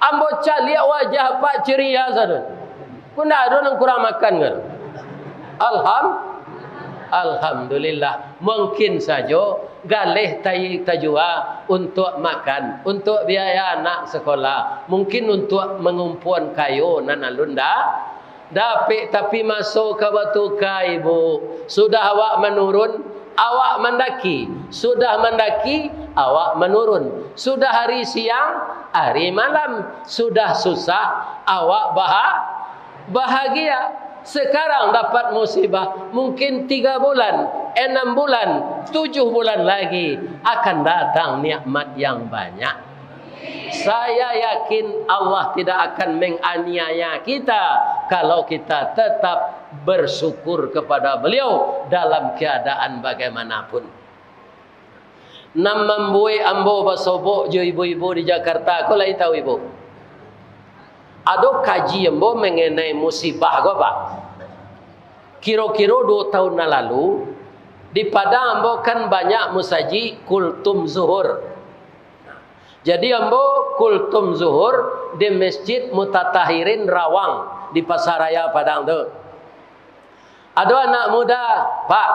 Ambo lihat wajah Pak ceria saja. Pun tak ada yang kurang makan kan? Alhamdulillah. Mungkin saja galih tajua untuk makan, untuk biaya anak sekolah, mungkin untuk mengumpulkan kayu nan alunda. Tapi masuk ke batu kai ibu. Sudah awak menurun, awak mendaki. Sudah mendaki, awak menurun. Sudah hari siang, hari malam. Sudah susah, awak bahagia. Sekarang dapat musibah, mungkin 3 bulan, 6 bulan, 7 bulan lagi akan datang nikmat yang banyak. Saya yakin Allah tidak akan menganiaya kita kalau kita tetap bersyukur kepada beliau dalam keadaan bagaimanapun. Nam membui ambo basobok jo ibu-ibu di Jakarta, kau lagi tahu ibu? Ada kaji ambo mengenai musibah kau Pak. Kira-kira 2 tahun lalu di Padang ambo kan banyak musaji kultum zuhur. Jadi ambo kultum zuhur di Masjid Mutatahirin Rawang di Pasaraya Padang tu. Ada anak muda, Pak,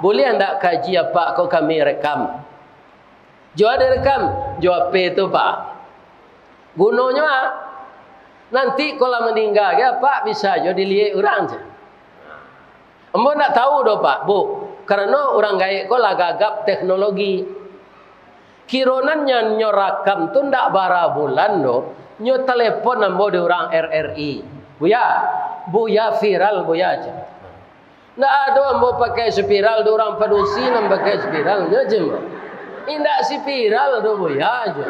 boleh anda kaji apa kau kami rekam? Jawab direkam, jawab itu Pak. Gunanya nanti kalau meninggal ya Pak bisa jadi dilihat orang je. Ambo nak tahu doh Pak, Bu. Karena orang gaib ko lah gagap teknologi. Kironannya nyorakam tu ndak bara bulan doh. Nyo telepon ambo di orang RRI. Buya viral buya aja. Ndak ada ambo pakai spiral do orang padusi nam pakai spiral nya je. Indak spiral do buya aja.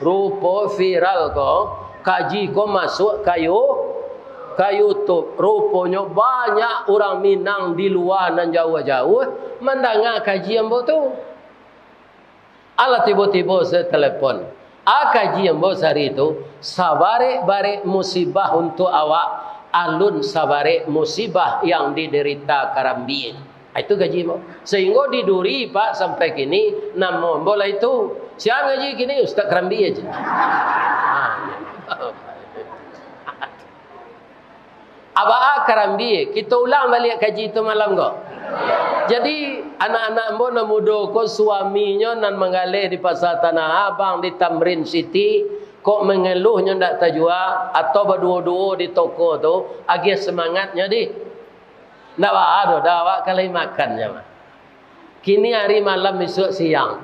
Rupa viral ko, kaji ko masuk kayu YouTube. Rupanya banyak orang Minang di luar dan jauh-jauh mendengar kaji ambo tu. Ala tiba-tiba saya telefon. Kaji ambo hari itu sabare-bare musibah untuk awak, alun sabare musibah yang diderita Karambi. Itu gaji ambo. Sehingga diduri Pak sampai kini nama bola itu. Siang gaji kini Ustaz Karambi aja. Abah Karambi, kita ulang balik kaji itu malam kok. Jadi anak-anak ambo na mudo ko suaminya nan mengalih di pasar Tanah Abang di Tamrin City kok mengeluhnya ndak tajua atau berdua-dua di toko tu agak semangatnya di. Ndak ada dah awak kalai makannya mah. Kini hari malam besok siang.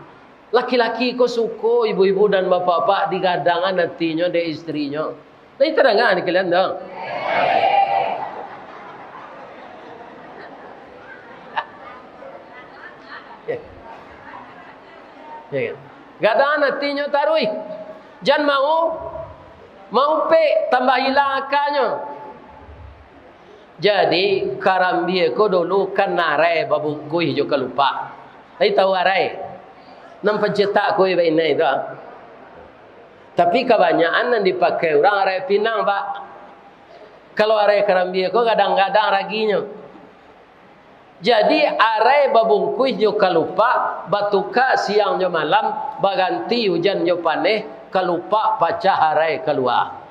Laki-laki ko suko ibu-ibu dan bapak-bapak digadangan nantinya de istrinya. Nah itu dengar ni kalian dong. Ya kan? Gadangan nantinya tarui. Jangan mau pe tambah hilang akalnya. Jadi karambie ko dulu kan narai babungkui juga lupa. Tapi tahu arai. Nam pencetak kui ba inai tu. Tapi kebanyakan yang dipakai orang arai Pinang, Pak. Kalau arai karambie ko kadang-kadang raginya. Jadi arai babungkui juga lupa, batuka siang jo malam, baganti hujan jo paneh, kelupa pacah arai keluar.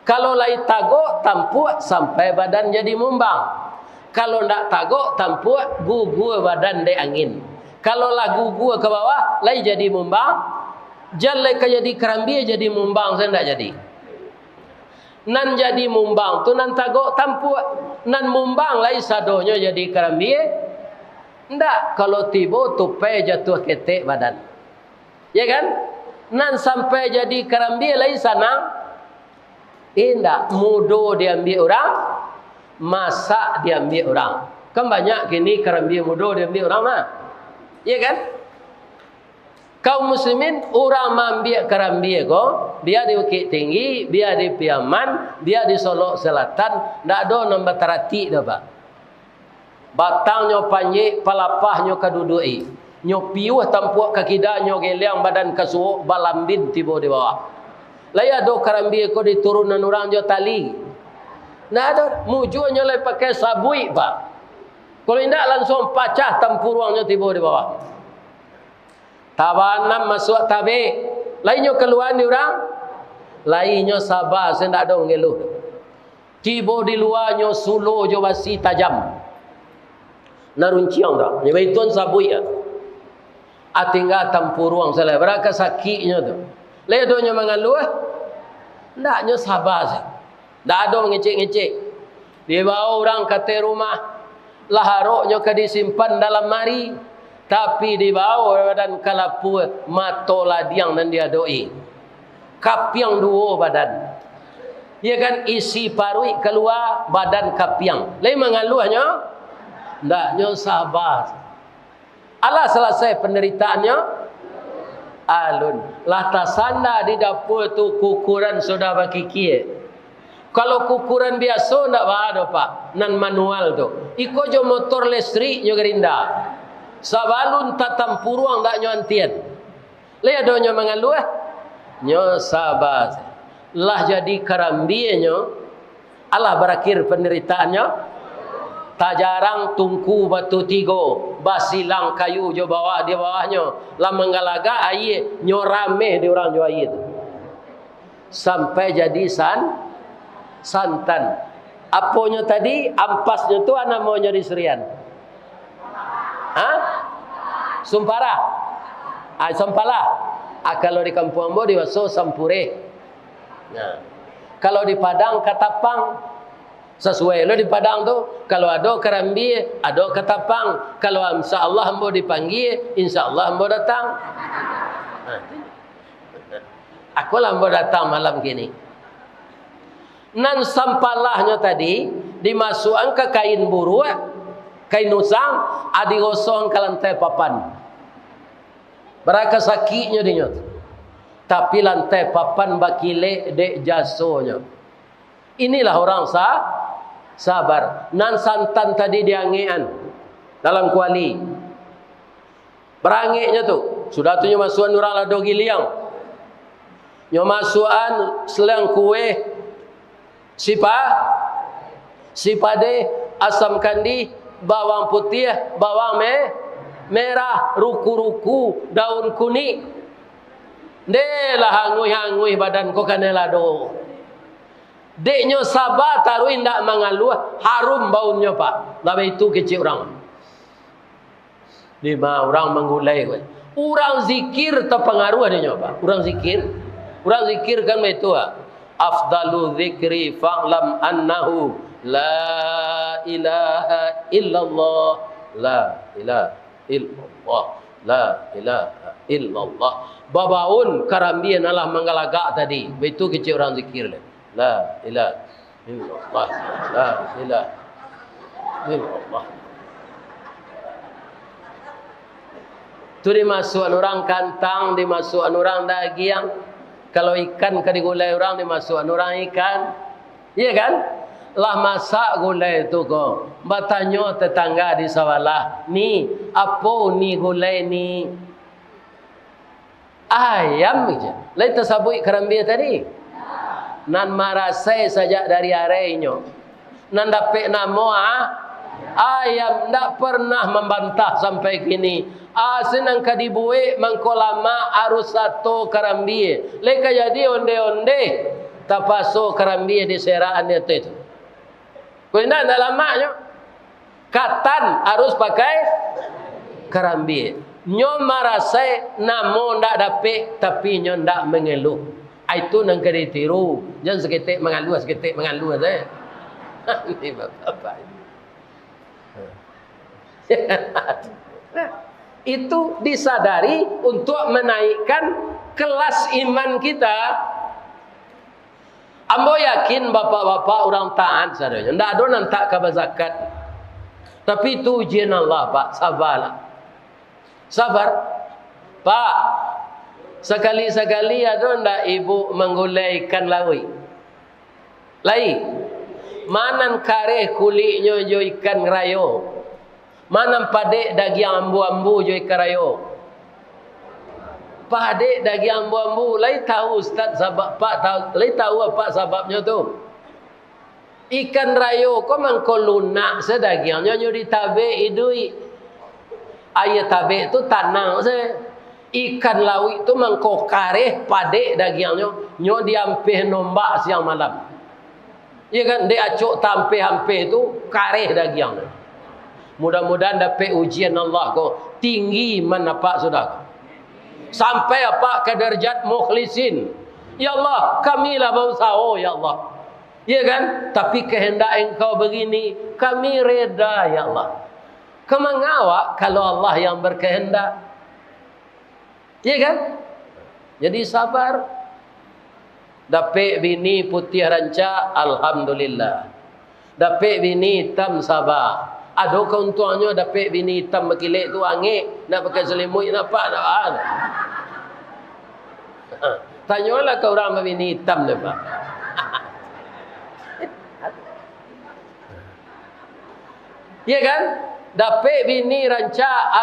Kalau lai tagok tampuk sampai badan jadi mumbang. Kalau ndak tagok tampuk gugur badan de angin. Kalau lah gugur ke bawah lai jadi mumbang. Jalai ke jadi kerambie jadi mumbang saya ndak jadi. Nan jadi mumbang tu nan tagok tampuk. Nan mumbang lai sadonya jadi kerambie. Ndak kalau tibo tupai jatuh ketek badan. Ya kan? Nan sampai jadi kerambie lai sanang. Indah, mudo diambil orang, masak diambil orang. Kan banyak kini kerambie mudo diambil orang mah. Ya kan? Kaum muslimin orang ambil kerambie ko, biar di Bukit Tinggi, biar di Piaman, biar di Solok Selatan, ndak ada nombor terati dah, Pak. Batangnya panjang, palapahnya kadudui. Nyo piuh tampuk kaki dah nyo geliang badan kasuuk balambin tiba di bawah. Laya do karambie ko diturunan orang jo tali. Nah ada mujurnya lay pakai sabui, Pak. Kalau indak langsung pacah tampuruangnya tiba di bawah. Tabanam masuk tabe. Lainnya keluar ni orang. Lainnya sabar sendak ada ngeluh. Tiba di luarnya suluh jo basi tajam. Narunciang dah. Ni baitun sabui ya. Atinggal tampuruang salah. Beraka sakitnya tu. Ledonya mengeluh, ndaknya sabar sah. Ndak ada mengecek-ngecek. Dia bawa orang kata rumah, laharoknya ke disimpan dalam mari, tapi dibawa badan kalapu mato ladiang dan dia doi. Kapiang dua badan. Ya kan isi parui keluar badan kapiang. Lain mengeluhnya, ndaknya sabar. Allah selesai penderitaannya. Alun lah tasanda di dapur tu kukuran sudah bakiki. Kalau kukuran biasa ndak ada, Pak, nan manual tu. Iko jo motor listrik nyo gerinda. Sabalun tatampuruang ndak nyo antien. Le adonyo mengaluh nyo sabar. Lah jadi karambie nyo Allah berakhir penderitaannya. Tak jarang tungku batu tigo, basilang kayu jo bawah di bawahnya, lah menggalaga air nyorame di orang jo air tu. Sampai jadi santan. Aponya tadi ampasnya tu ana mau nyari serian. Sumpara. Sampala. Kalau di kampung Ambo diwaso sampure. Nah. Kalau di Padang katapang. Sesuai lo di Padang tu, kalau ada kerambie, ada ketapang. Kalau insya-Allah hamba dipanggil, insya-Allah hamba datang. Aku lah hamba datang malam gini. Nan sampalahnya tadi dimasukkan ke kain buruak, kain usang, adi gosong ke lantai papan. Beraka sakitnya dia. Tapi lantai papan bakile dek jasonya. Inilah orang sabar. Nan santan tadi diangean dalam kuali. Berangeknya tu. Sudah tu nyo masukan orang lado giliang. Nyo masukan selang kue sipade, asam kandi, bawang putih, bawang merah, ruku-ruku, daun kuning. Delah hangui-hangui badan ko kanela do. Deknya sabar taruh indak mengaluh, harum baunya, Pak. Tapi itu kecil orang. Lima orang menggulai. Orang zikir terpengaruh adanya, Pak. Orang zikir kan begitu. Afdalu zikri fa'lam annahu la ilaha illallah. La ilaha illallah. La ilaha illallah. Babaun karambian Allah mengalagak tadi. Begitu kecil orang zikir. La ilaha illallah. La ilaha illallah. Itu dimasukkan orang kantang, dimasukkan orang daging. Kalau ikan ke digulai orang, dimasukkan orang ikan. Iya kan? lah masak gulai tu ko. Bertanya tetangga di sebelah, ni apa ni gulai ni? Ayam je. Lain tersabui kerambia tadi. Nan marasai saja dari arenya. Nan dapat nama ayam, tak pernah membantah sampai kini. Senang kadibuik mangkolama arus satu kerambia. Leka jadi onde-onde tapaso kerambia di seraan itu. Kau nak lamanya. Katan harus pakai kerambia. Nyo marasai namo ndak dapat tapi nyo ndak mengeluh. Itu nang kena tiru. Jangan seketik mengaluh saja. Ini apa? Itu disadari untuk menaikkan kelas iman kita. Ambo yakin bapak-bapak orang taat saudara. Ndak ada nang tak kabar zakat. Tapi itu ujian Allah, Pak. Sabarlah. Sabar. Pak, sekali-sekali ada ndak ibu menggulai ikan lawi? Lai. Manan kareh kulitnya jo ikan rayo. Manan padek daging ambu-ambu jo ikan rayo. Padek daging ambu-ambu. Lai tahu Ustaz sebab Pak tahu. Lai tahu apa sebabnya tu? Ikan rayo ko mangko lunak sedagingnya nyo ditabe idui. Ayat tabe tu tanang se. Ikan lawi tu mangko kareh padek dagingnya nyo diampeh nombak siang malam. Ya kan dia acuk tampeh-ampeh tu kareh dagingnya. Mudah-mudahan dapat ujian Allah ko tinggi mana Pak sudah. Sampai apa ke derajat mukhlisin. Ya Allah, kamilah bangsa ya Allah. Ya kan? Tapi kehendak engkau begini, kami reda ya Allah. Kemengawak kalau Allah yang berkehendak. Ya kan? Jadi sabar. Dapat bini putih ranca, alhamdulillah. Dapat bini hitam sabar. Ada keuntungannya dapat bini hitam berkilik tu angin, nak pakai selimut nampak tak? Tanyalah ke orang bini hitam lepas. Ya kan? Dapat bini ranca,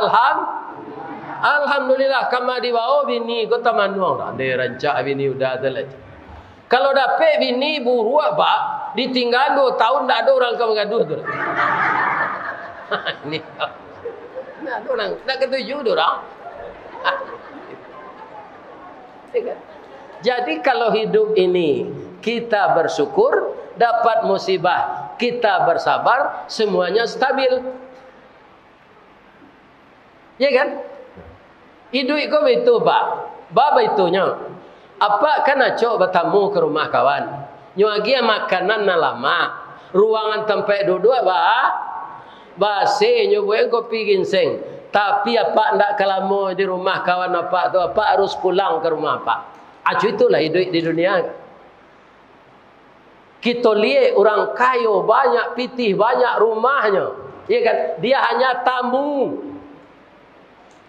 alhamdulillah. Kama di bawah bini kota manuang dah. Dia ranca bini udah ada lagi. Kalau dapat bini buru apa, ditinggal 2 tahun tak ada orang kau mengaduh tu. Ini nak ada orang nak ketujuh tu orang. Jadi kalau hidup ini kita bersyukur, dapat musibah, kita bersabar, semuanya stabil. Ya kan? Hidup kau itu Pak. Baba itunya. Apa kan acok bertamu ke rumah kawan. Nyuagi makanan na lama. Ruangan tempat duduk basi nyobuin kopi ginseng. Tapi apa ndak kelamo di rumah kawan apa tu apa harus pulang ke rumah apa. Acu itulah hidup di dunia. Kita lihat orang kaya banyak pitih banyak rumahnya. Ya kan? Dia hanya tamu.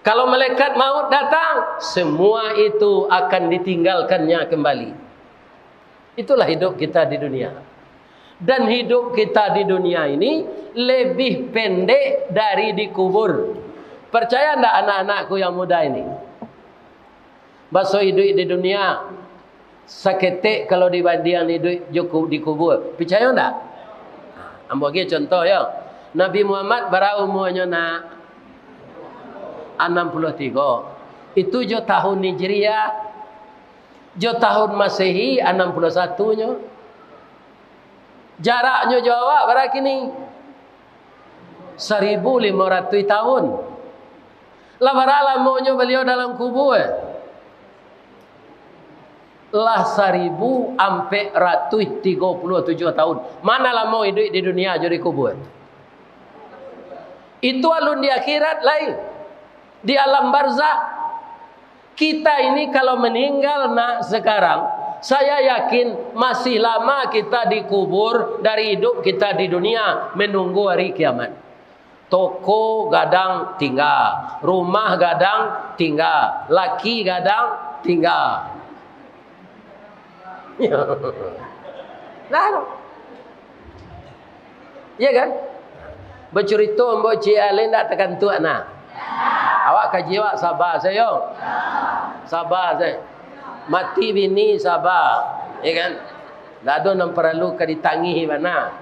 Kalau malaikat maut datang, semua itu akan ditinggalkannya kembali. Itulah hidup kita di dunia. Dan hidup kita di dunia ini lebih pendek dari dikubur. Percaya enggak anak-anakku yang muda ini? Baso hidup di dunia saketek kalau dibanding hidup dikubur. Percaya enggak? Ambo bagi contoh ya. Nabi Muhammad berapa umurnya nak? 63. Itu jo tahun Hijriah. Jo tahun Masehi 61-nya. Jaraknya jawab berapa kini? 1500 tahun. Lah berapa lamanya beliau dalam kubur? Lah 1437 tahun. Mana lama hidup di dunia jadi kubur? Itu alun di akhirat lain. Di alam barzakh. Kita ini kalau meninggal sekarang, saya yakin masih lama kita dikubur dari hidup kita di dunia menunggu hari kiamat. Toko gadang tinggal, rumah gadang tinggal, laki gadang tinggal. Ya kan? Bercerita mbok cik alin tak tekan tuak nah. Awak kaji awak sabar saya. Sabar saya. Mati bini sabar. Ya kan? Tak ada yang perlu ke ditangihi mana.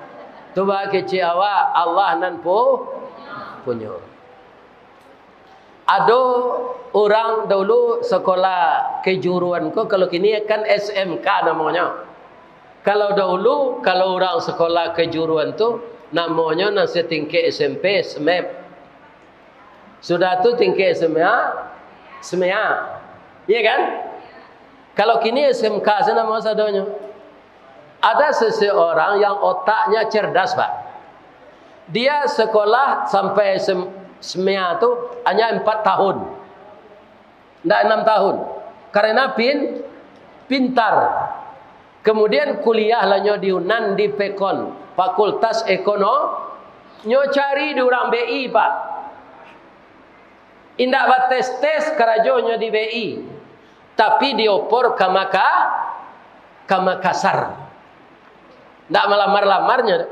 Tu bah kecik awak Allah nan punya. Ada orang dulu sekolah kejuruan ko, kalau kini kan SMK namanya. Kalau dahulu kalau orang sekolah kejuruan tu namanya nasi tingkat SMP SMEP. Sudah tu tingkat SMA. Iya kan? Kalau kini SMK sana nama sadanya. Ada seseorang yang otaknya cerdas, Pak. Dia sekolah sampai SMA tu hanya 4 tahun. Tidak 6 tahun. Karena pintar. Kemudian kuliah lanyo di Unan di Pekon, Fakultas Ekonomi. Nyo cari di orang BI, Pak. Indak bates-tes kerajonyo di BI. Tapi diopor ke Makassar. Ndak melamar-lamarnya.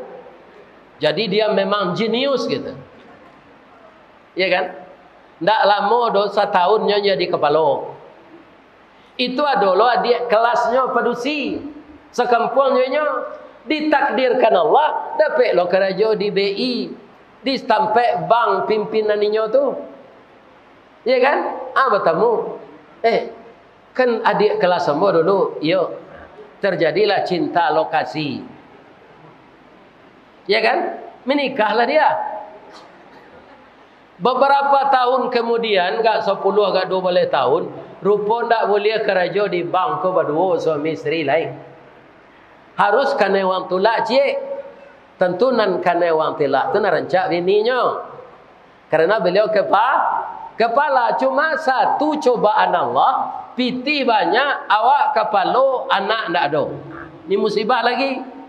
Jadi dia memang jenius gitu. Iya kan? Ndak lama 1 tahunnya jadi kepala. Itu adalah dia kelasnya padusi. Sekampungnya ditakdirkan Allah dapat lo kerja di BI, di sampai bank pimpinannya tu. Iya kan? Bertemu. Kan adik kelas semua dulu, yo. Terjadilah cinta lokasi. Ya kan? Menikahlah dia. Beberapa tahun kemudian, enggak 10 enggak 12 tahun, rupa ndak boleh kerja di bank ko berdua suami isteri lain. Harus kena wang tulak cik. Tentu nan kena wang tulak tu nak rancak bininya. Karena beliau kepala cuma satu cobaan Allah, piti banyak, awak kepala, anak ndak ada. Ini musibah lagi.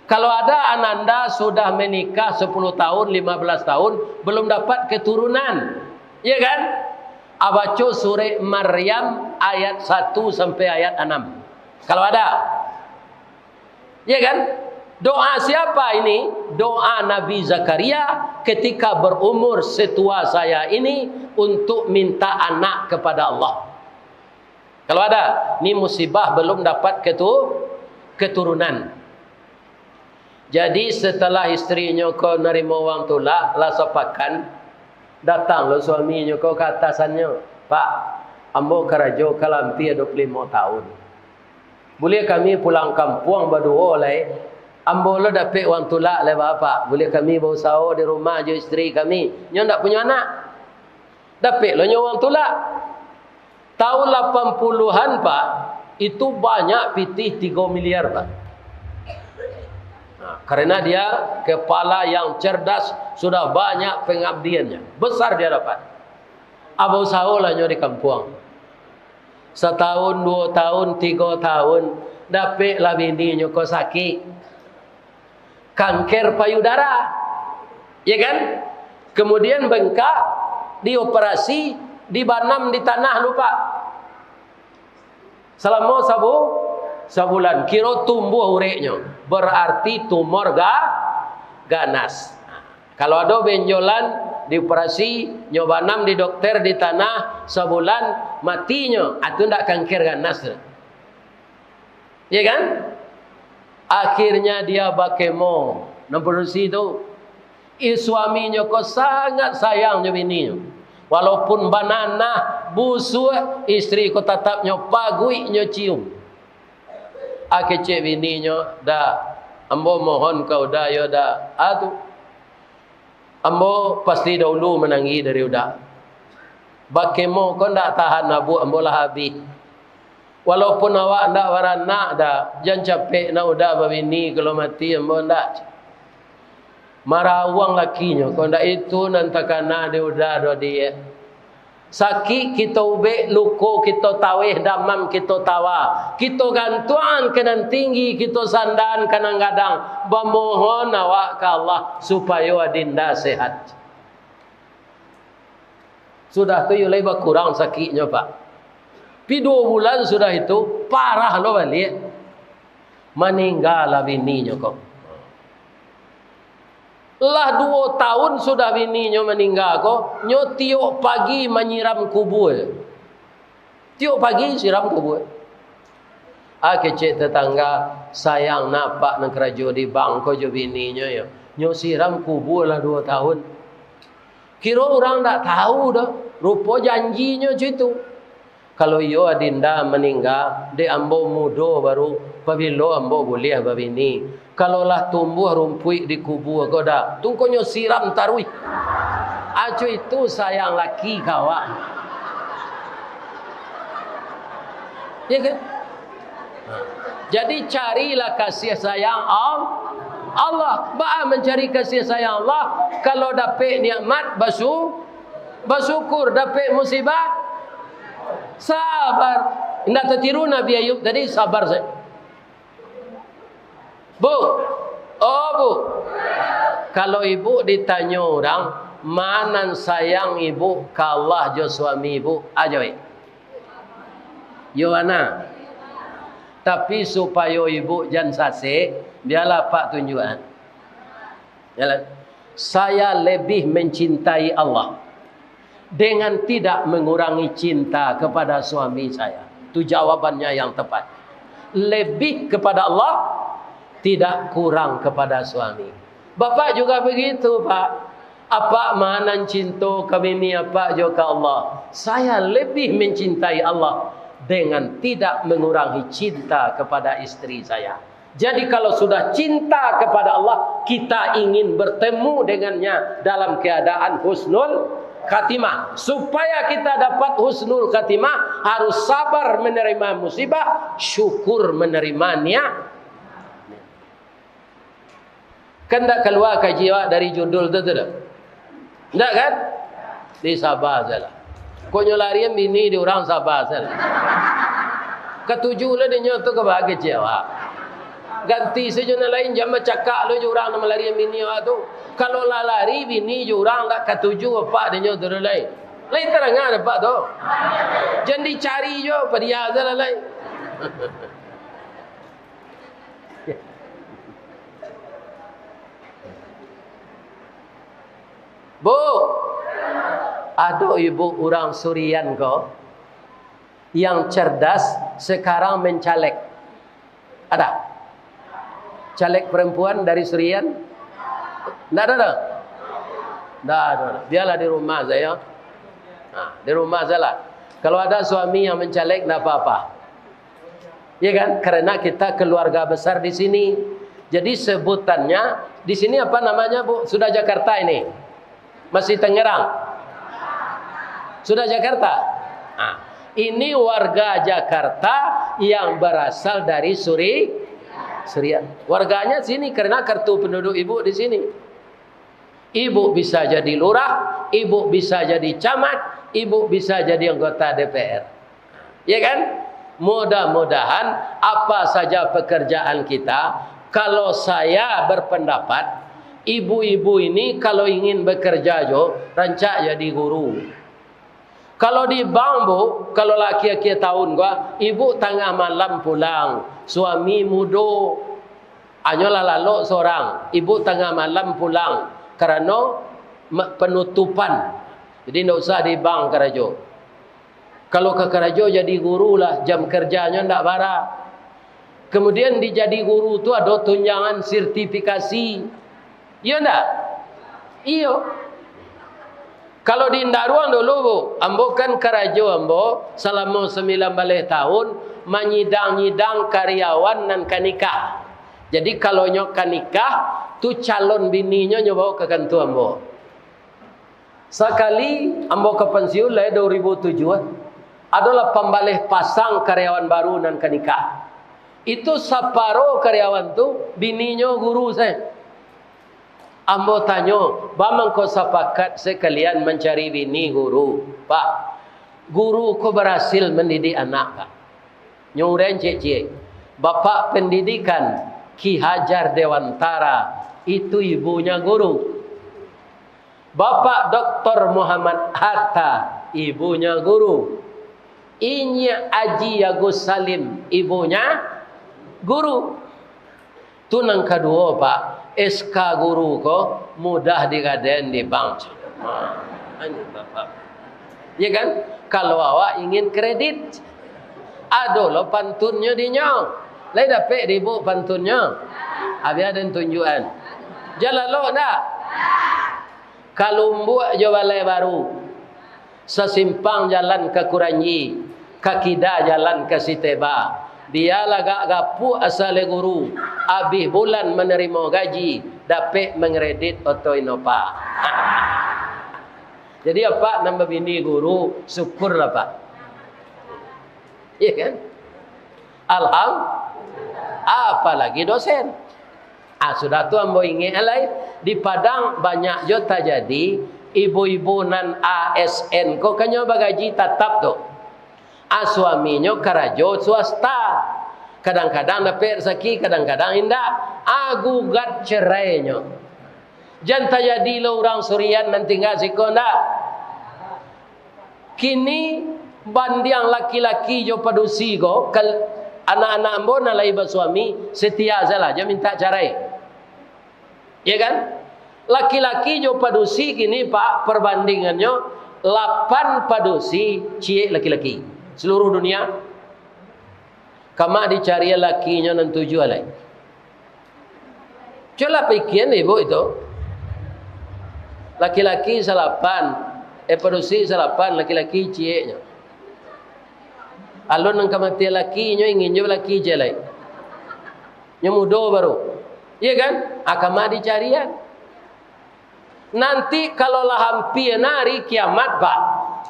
Kalau ada ananda sudah menikah 10 tahun, 15 tahun, belum dapat keturunan. Ya kan? Abaco surah Maryam ayat 1 sampai ayat 6. Kalau ada. Ya kan? Doa siapa ini? Doa Nabi Zakaria ketika berumur setua saya ini untuk minta anak kepada Allah. Kalau ada, ini musibah belum dapat keturunan. Jadi setelah istrinya kau nerima wang tulak, lah sepakan, datanglah suaminya kau ke atasannya, Pak, ambo kerja kalampi 25 tahun. Boleh kami pulang kampung berdua oleh, ambo lo dapat wang tulak oleh bapak. Boleh kami bawa sahur di rumah je isteri kami. Nyo tak punya anak. Dapat lo nyo wang tulak. Tahun 80-an, Pak, itu banyak pitih 3 miliar, Pak. Karena dia kepala yang cerdas, sudah banyak pengabdiannya, besar dia dapat. Abang sahulahnya di kampung. 1 tahun, 2 tahun, 3 tahun, dapatlah bininya kau sakit, kanker payudara, ya kan? Kemudian bengkak, dioperasi, dibanam di tanah lupa. Selama sebulan kira tumbuh ureknya, berarti tumor ganas. Kalau ada benjolan dioperasi, nyoba 6 di dokter di tanah sebulan matinya, itu ndak kanker ganas. Ya kan? Akhirnya dia bakemo memproduksi itu. Suaminya kok sangat sayangnya bininya. Walaupun banana busuk, istri kok tetap nyopagui nyocium. Cek bininya dah, ambo mohon kau dah ya dah. Ambo pasti dahulu menangi dari udah. Bakemo kau ndak tahan abu ambo lah habis. Walaupun awak ndak waranak dah, jangan capek nak udah babini kalau mati ambo ndak. Marah uang lakinya kau ndak itu nantakana dia udah do dia. Sakit kita ubek, luko kita tawih, damam kita tawa, kita gantuan kanan tinggi, kita sandan kanan gadang, bermohon awak ke Allah supaya adinda sehat. Sudah tu mulai berkurang sakitnya, Pak. Pi 2 bulan sudah itu parah lo balik, meninggal bininya kok. Lah 2 tahun sudah bininya meninggal ko, nyo tiok pagi menyiram kubur. Tiok pagi siram kubur. Kecik tetangga sayang napak nak kerja di bank ko jo bininya ya. Nyo siram kubur lah 2 tahun. Kira orang tak tahu dah. Rupa janjinya situ. Kalau yo adinda meninggal, de ambo mudo baru pabilo ambo boleh babini. Kalau lah tumbuh rumput di kubur ko dah, tungkonyo siram tarui. Acu itu sayang laki kawan. Ya kan? Jadi carilah kasih sayang Allah. Ba'a mencari kasih sayang Allah. Kalau dapat nikmat bersyukur, dapat musibah sabar. Tidak tertiru Nabi Ayub tadi, sabar saya. Bu. Kalau ibu ditanya orang, mana sayang ibu ke Allah jo suami ibu, aja yo ana. Tapi supaya ibu jangan sasik, biarlah pak tunjukan. Jalan. Saya lebih mencintai Allah dengan tidak mengurangi cinta kepada suami saya. Itu jawabannya yang tepat. Lebih kepada Allah, tidak kurang kepada suami. Bapak juga begitu, Pak. Apa mana cinta kami ni apa juga Allah. Saya lebih mencintai Allah dengan tidak mengurangi cinta kepada istri saya. Jadi kalau sudah cinta kepada Allah, kita ingin bertemu dengannya dalam keadaan husnul khatimah. Supaya kita dapat husnul khatimah, harus sabar menerima musibah, syukur menerimanya. Kan tak keluar kajian dari judul tu tak? Tak kan? Di sabar saja. Kau nyolarian bini di orang sabar saja. Ketujuh lah dia tu kebagi kecewa. Ganti saja yang lain jam cakap lo orang nama lari bini tu. Kalau lari bini orang tak ketujuh apa dia tu lain. Lain terangan apa tu? Jangan dicari jo pada dia saja lain. Bu, ada ibu orang Surian ko yang cerdas sekarang mencalek. Ada? Caleg perempuan dari Surian? Tidak ada? Tidak ada. Biarlah di rumah saya. Di rumah saya lah. Kalau ada suami yang mencalek, tidak apa-apa. Ya kan? Karena kita keluarga besar di sini. Jadi sebutannya, di sini apa namanya Bu? Sudah Jakarta ini? Masih Tangerang? Sudah Jakarta? Ini warga Jakarta yang berasal dari Surian. Warganya sini karena kartu penduduk ibu di sini. Ibu bisa jadi lurah, ibu bisa jadi camat, ibu bisa jadi anggota DPR. Ya kan? Mudah-mudahan apa saja pekerjaan kita, kalau saya berpendapat ibu-ibu ini kalau ingin bekerja jo, rancak jadi guru. Kalau di Bambu, kalau laki-laki tahun gua, ibu tengah malam pulang, suami mudo, hanyalah lalu seorang, ibu tengah malam pulang karena penutupan. Jadi tidak usah di bank kerajo. Kalau ke kerajo jadi guru lah, jam kerjanya tidak bara. Kemudian dijadi guru tu ada tunjangan sertifikasi. Iya enggak? Iya. Kalau di Ndaruang dulu Bu, ambo kan kerajo ambo selama 19 tahun menyidang-nyidang karyawan dan kanikah. Jadi kalau nyok kanikah tu calon bininya nyoba ke kantor ambo. Sekali ambo ke pensiun lah 2007 adalah pembalih pasang karyawan baru dan kanikah. Itu separuh karyawan tu bininya guru saya. Ambo tanya, bamang kau sepakat sekalian mencari bini guru? Pak, guru kau berhasil mendidik anak Pak. Nyuren cik-cik. Bapak pendidikan Ki Hajar Dewantara, itu ibunya guru. Bapak Dr. Muhammad Hatta, ibunya guru. Inya Haji Agus Salim, ibunya guru. Tunang kedua Pak, SK guru ko mudah digaden di bank. Ini bapak. Ya kan? Kalau awak ingin kredit, ada lo pantunnya di nyong. Lai dapat ribu pantunnya. Habis ada tunjukan. Jalan lo tak? Kalau buat jo balai baru, sesimpang jalan ke Kuranyi, kakida jalan ke Siteba. Dia lagak gapu asal guru. Habis bulan menerima gaji, dapat mengredit auto Innova. Jadi apa nambah bini guru, syukurlah Pak. Iya kan? Apalagi dosen. Sudah tu ambo ingat lain di Padang banyak jo terjadi ibu-ibu nan ASN ko kanyo bagaji tetap tu. Suaminya karajo swasta. Kadang-kadang dapat rezeki, kadang-kadang indah. Gugat cerainya. Jangan terjadi lo orang Surian nanti enggak sikonda. Kini bandiang laki-laki jo padusi go anak-anak ambo nalai bersuami setia salah dia minta cerai. Ya kan? Laki-laki jo padusi kini Pak perbandingannya 8 padusi cie laki-laki seluruh dunia. Kama dicari lakinya nan 7 alai. Coba pikiran ibu itu. Laki-laki 8, padusi 8 laki-laki cie nya. Alun nang kamati laki nyo ingin nyo laki jelai. Nyo mudo baru. Iya kan? Akama dicarian. Nanti kalau lah hampir hari kiamat Pak,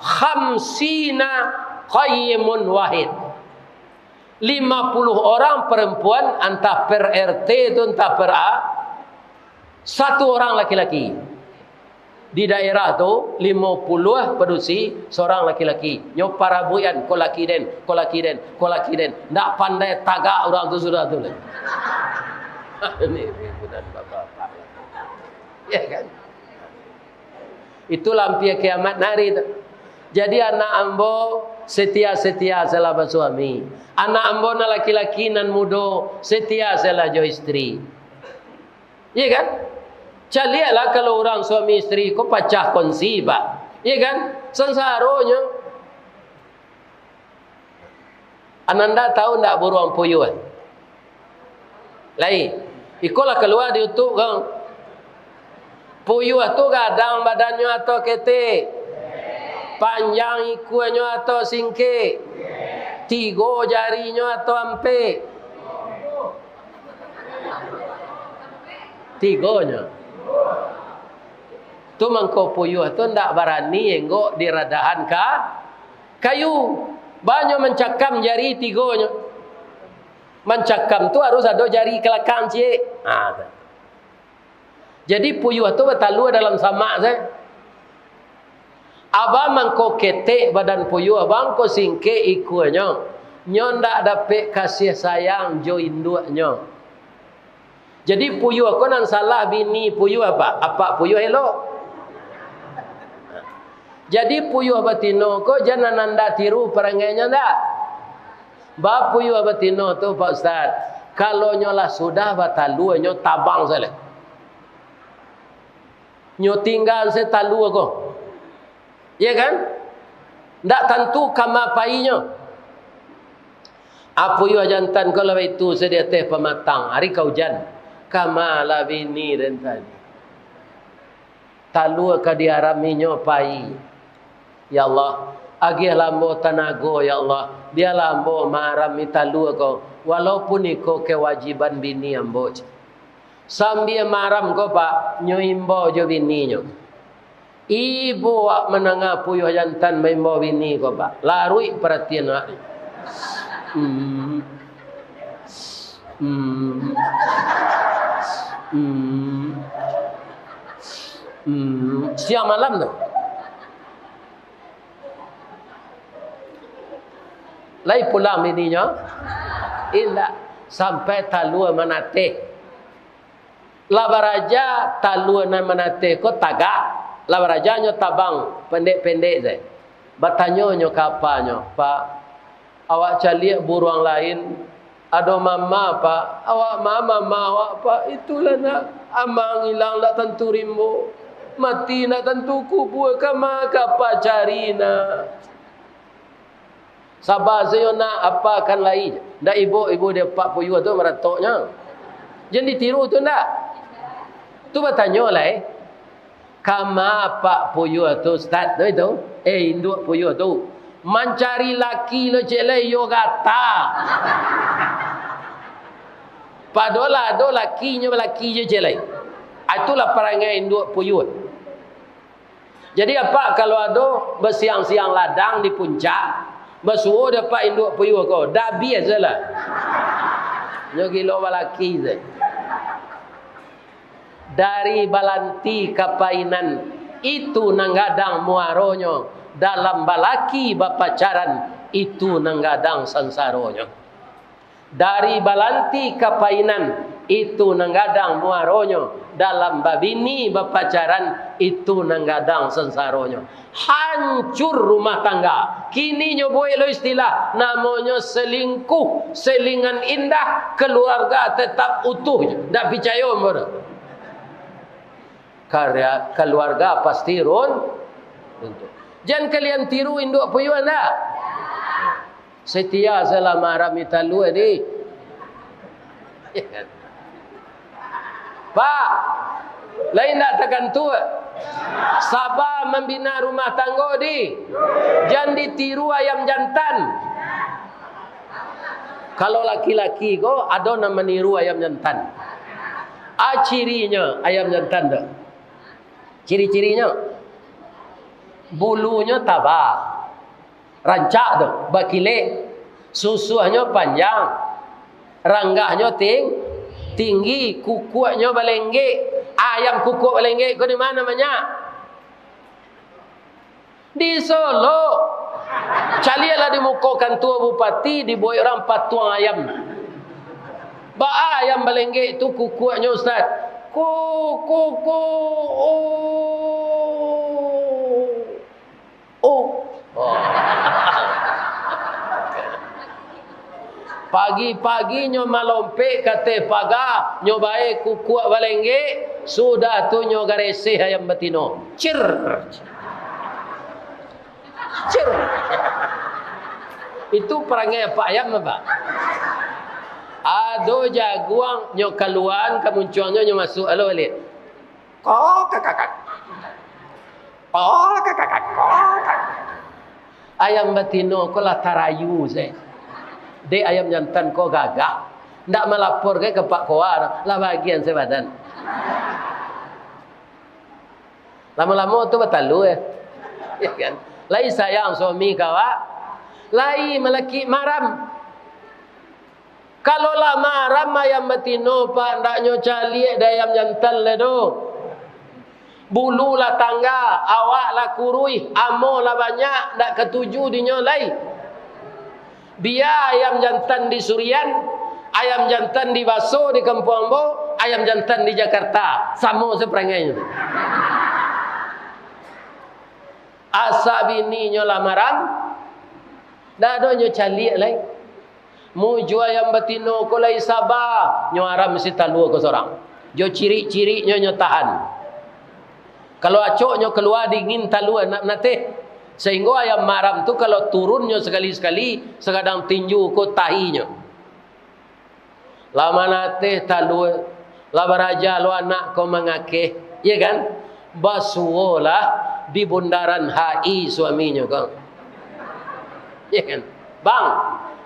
50 qayyimun wahid. 50 orang perempuan entah per RT itu entah per A. 1 orang laki-laki. Di daerah tu 50 padusi seorang laki-laki. Nyo para buyan ko laki den. Ndak pandai tagak orang tu sudah tu. Ini bukan bapak-bapak. Ya kan? Itu lampir kiamat hari tu. Jadi anak ambo setia-setia salah bersuami. Anak ambo na laki-laki nan mudo setia salah jo istri. Ya kan? Lihatlah kalau orang suami istri kau pecah kongsi Pak. Ya kan? Sensaronya. Ananda tahu tak buruang puyuh? Lain. Ikolah keluar di YouTube kan. Puyuh tu kadang badannya atau ketek. Panjang ikuannya atau singkik. 3 jarinya atau ampe. 3-nya. Tu mangko puyuh tu ndak berani enggok diradaan kayu. Banyak mencakam jari 3-nya. Mencakam tu harus ada jari kelakang cik. Jadi puyuh tu bertalu dalam samak saya. Abang mangko ketek badan puyuh, abang ko singke ikuannya. Nyo ndak dapat kasih sayang jo induknya. Jadi puyuh ko nan salah bini puyuh apa? Apa puyuh elok? Jadi puyuh batino ko jangan anda tiru perangainya ndak. Ba puyuh batino tu Pak Ustaz, kalau nyolah sudah batalu nyo tabang sale. Nyo tinggal se talu ko. Ya kan? Ndak tentu kama painya. Puyuh jantan kalau itu sedia teh pematang hari kaujan. Kama la bini dan tadi. Talu ka diaraminya pai. Ya Allah, agih lambo tanago ya Allah. Dia lambo maram italu ko. Walaupun iko kewajiban bini ambo. Sambil maram ko Pak, nyoimbo jo bini nyo. Ibu menengah puyuh jantan maimbo bini ko Pak. Larui perhatian Pak. Siang malam tu. Lai pulang bininya. Indah sampai talua manate. Labaraja talua nan manate ko tagak. Labarajanya tabang pendek-pendek je. Bertanya kapanya, Pak, awak cari buruang lain Ada mama pak, awak mama awak pak, itulah nak amang hilang nak tentu rimbo, mati nak tentu kubur kama kapa carina. Sabar saya nak apa akan lain. Ndak ibu dia pak puyu tu meratoknya. Jangan ditiru tu ndak. Tu bertanya lah kama pak puyu tu start tu itu. Induk puyu tu. Mencari laki lo cek le yo kata. Padola do lakinya laki je cek le. Itulah perangai induk puyu. Jadi apa kalau ada bersiang-siang ladang di puncak, bersuruh dapat induk puyu kau, dah biasalah. Nyo gilo laki je. Dari balanti kapainan itu nanggadang muaronyo. Dalam balaki bapacaran itu nanggadang sansaronyo. Dari balanti kapainan itu nanggadang muaronyo. Dalam babini bapacaran itu nanggadang sansaronyo. Hancur rumah tangga. Kini nyoboy lo istilah namanya selingkuh, selingan indah, keluarga tetap utuh. Tak percaya mereka. Karya keluarga pasti runtuh. Jangan kalian tiru induk puyuh anda. Setia selama rami talu ni. Pak, lain tak tekan tu. Sabar membina rumah tangga di. Jangan ditiru ayam jantan. Kalau laki-laki ko ada nama meniru ayam jantan. Cirinya ayam jantan tu. Ciri-cirinya bulunya tabah, rancak tu, bakilek, susuhnya panjang, ranggahnya tinggi, kukunya balengge. Ayam kukuk balengge kau di mana banyak? Di Solo. Calialah dimukakan tua bupati dibuat orang patuang ayam. Ba ayam balengge itu kukuknya ustaz. Kuku. Pagi-pagi nyo malompe kate paga nyo bae kukuak balengge sudah tu nyo garese ayam betino. Cir. Itu perangai apa ayam apa? Ado jaguang nyo keluan kemuncuannya nyo masuk alo balik. Kakak. Ayam betino ko lah tarayu saya. Dek ayam jantan kau gagak. Ndak melapor ke Pak Koar. Lah bagian sebadan. Lama-lama tu betalu ya kan? Lai sayang suami kawak. Lai melaki maram. Kalau lah maram ayam betino pak ndak nyocali dah ayam jantan le do. Bulu lah tangga, awak lah kurui, amo lah banyak, ndak ketuju dinyolai. Biar ayam jantan di Surian, ayam jantan di Baso di Kampung Ambo, ayam jantan di Jakarta, sama seperangainya. Asa bini nyola maram, dah ada nyo cali lai. Muju ayam betino ko lai sabar, nyo aram mesti talu ko sorang. Jo ciri-ciri nyo tahan. Kalau acok nyo keluar dingin talu nak nate. Sehingga ayam maram tu kalau turunnya sekali-sekali sekadang tinju ko tahinya. Lama nate talu lama raja lu anak ko mengakeh, ya kan? Basuolah di bundaran HI suaminya kau. Ya kan? Bang,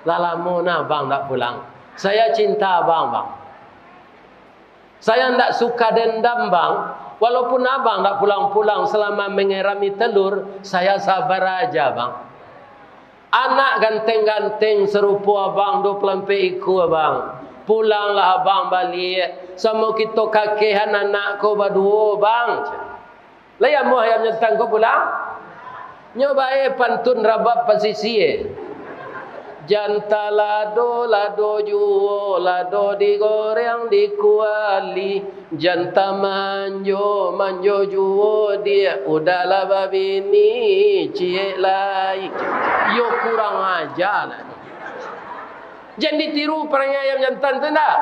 lalamu na bang tak pulang. Saya cinta bang. Saya tak suka dendam bang. Walaupun abang tak pulang-pulang selama mengerami telur, saya sabar aja bang. Anak ganteng-ganteng serupa abang 20 iku abang. Pulanglah abang balik. Sama kita kakehan anak ko berdua bang. Layam mu ayam nyentang ko pulang. Nyobae pantun rabab pasisi. Janta lado juo, lado digoreng dikuali. Janta manjo juo dia. Udahlah babini cie lai. Yo kurang ajar lah. Jangan ditiru perangai ayam jantan tu nak.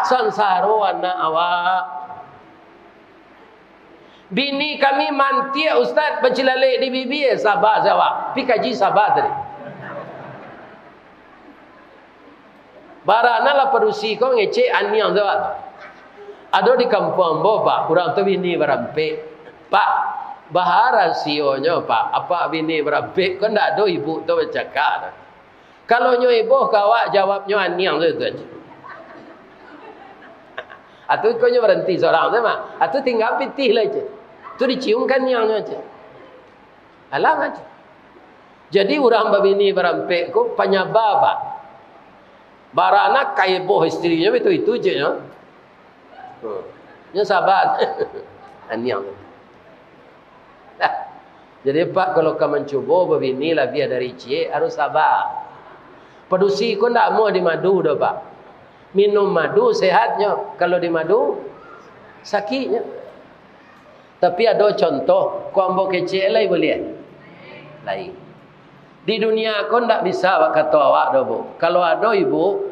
Sansaro anak awak. Bini kami mantia ustaz bercilalek di bibi sabar jawab. Pi kaji sabar tadi. Barana lah perusi kau ngecek aniang jawab. Ada di kampung bo pak, orang tu bini berampek. Pak, bahara sionya pak, apa bini berampek? Kau ndak ada ibu tu bercakap. Kalau nyo ibu kawak jawabnya aniang tu aja. Atau kau nyo berhenti seorang tu mah. Atau tinggal pitih lah je. Tu diciumkan yang aja. Alam aja. Jadi orang babini berampek ku penyabar pak. Barana kaya boh istrinya itu je ya. Nya sabar. Aniang. Jadi pak kalau kau mencuba babini lah biar dari cie harus sabar. Pedusi ku ndak mau di madu dah pak. Minum madu sehatnya. Kalau di madu sakitnya. Tapi ada contoh, kau ambil kecil lain boleh? Lain. Di dunia kau tak bisa kata awak dah bu. Kalau ada ibu,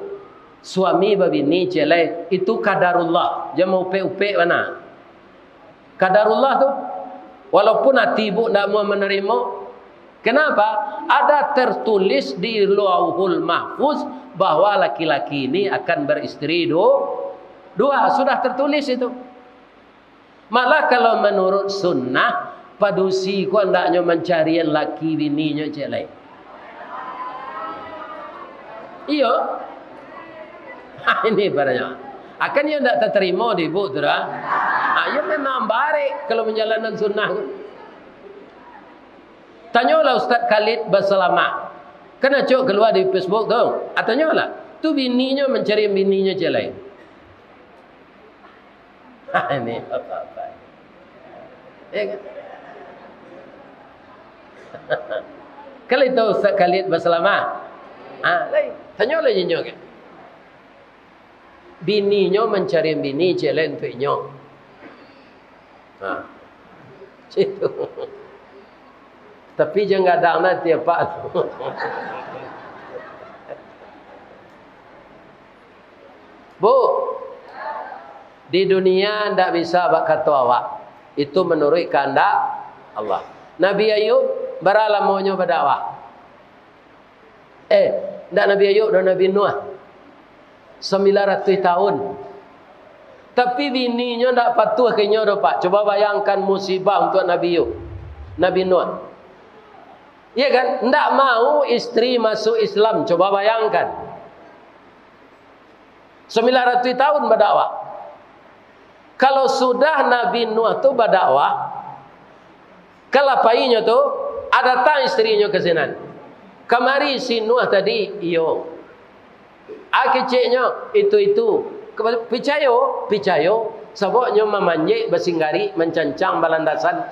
suami babini celai, itu kadarullah. Jangan mau upe-upe mana? Kadarullah tu, walaupun hati ibu tak mau menerima, kenapa? Ada tertulis di Lauhul Mahfuz bahawa laki-laki ini akan beristri dua. Sudah tertulis itu. Malah kalau menurut sunnah, padusi ku hendaknya mencari laki bininya celai. Iya. Ini barangnya. Akan dia tidak terima di ibu tu dah. Ia memang baik kalau menjalankan sunnah. Tanyalah Ustaz Khalid berselamat. Kena cok keluar di Facebook tu. Tanyalah. Tu bininya mencari bininya celai. Ini apa-apa. Ya kan? Kalau itu Ustaz Khalid berselamat. Lain. Tanyalah jenyo kan. Bininya mencari bini celai untuknya. Situ. Tapi jangan gadang nanti apa. Bu, di dunia tidak bisa kata awak. Itu menurut kehendak Allah. Nabi Ayub beralamannya berdakwah. Tidak Nabi Ayub dan Nabi Nuh. 900 tahun. Tapi bininya tidak patuh kenyanya dah pak. Coba bayangkan musibah untuk Nabi Ayub. Nabi Nuh. Ya kan? Tidak mau istri masuk Islam. Coba bayangkan. 900 tahun berdakwah. Kalau sudah Nabi Nuh tu berdakwah, kelapainya tu ada tak istrinya ke sana. Kemari si Nuh tadi, iyo. Keciknya itu. Picayo. Sebabnya memanjik bersinggari mencancang balandasan.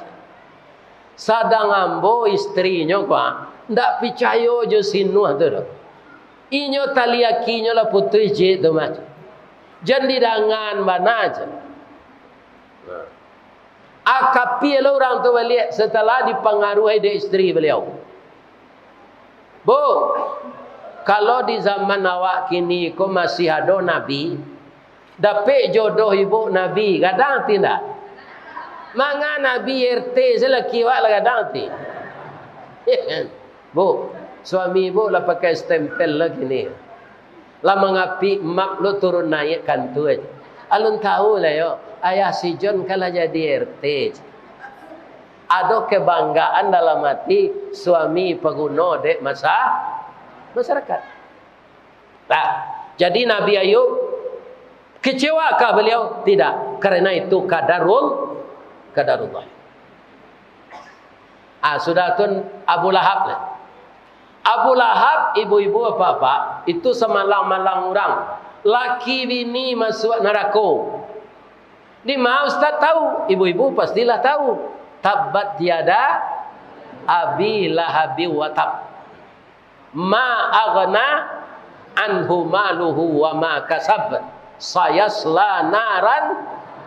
Sadang ambo istrinya kuah. Ndak picayo je si Nuh tu. Inyo taliakinya lah putri je tu macam. Jangan didangan mana aja. Akapi orang tu balik setelah dipengaruhi dari istri beliau. Bu, kalau di zaman awak kini kau masih ada Nabi, dapat jodoh ibu Nabi, kadang tidak. Manga Nabi RT selaki awak lah kadang tidak. Bu, suami ibu lah pakai stempel lah kini. Lah mengapi mak lu turun naik kantu aja. Alun tahu lah yo, ayah si John kalau jadi RT. Ada kebanggaan dalam hati suami pengguna dek masyarakat. Nah, jadi Nabi Ayub kecewakah beliau? Tidak, karena itu kadarullah. Sudah tun Abu Lahab lah. Abu Lahab, ibu-ibu apa-apa, itu semalang-malang orang. Laki bini masuk neraka. Di mana Ustaz tahu? Ibu-ibu pastilah tahu. Tabbat tiada abi lahabi wa tab. Ma aghna anhu maluhu wa ma kasab. Sayasla naran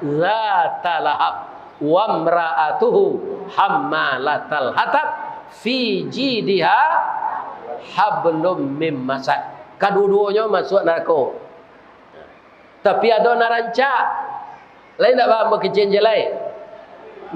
zata lahab. Wa mra'atuhu hammalatal hatab. Fi jidiha hablum mim masad. Kedua-duanya masuk neraka. Tapi ada nak rancak. Lain tak faham berkecil je lain.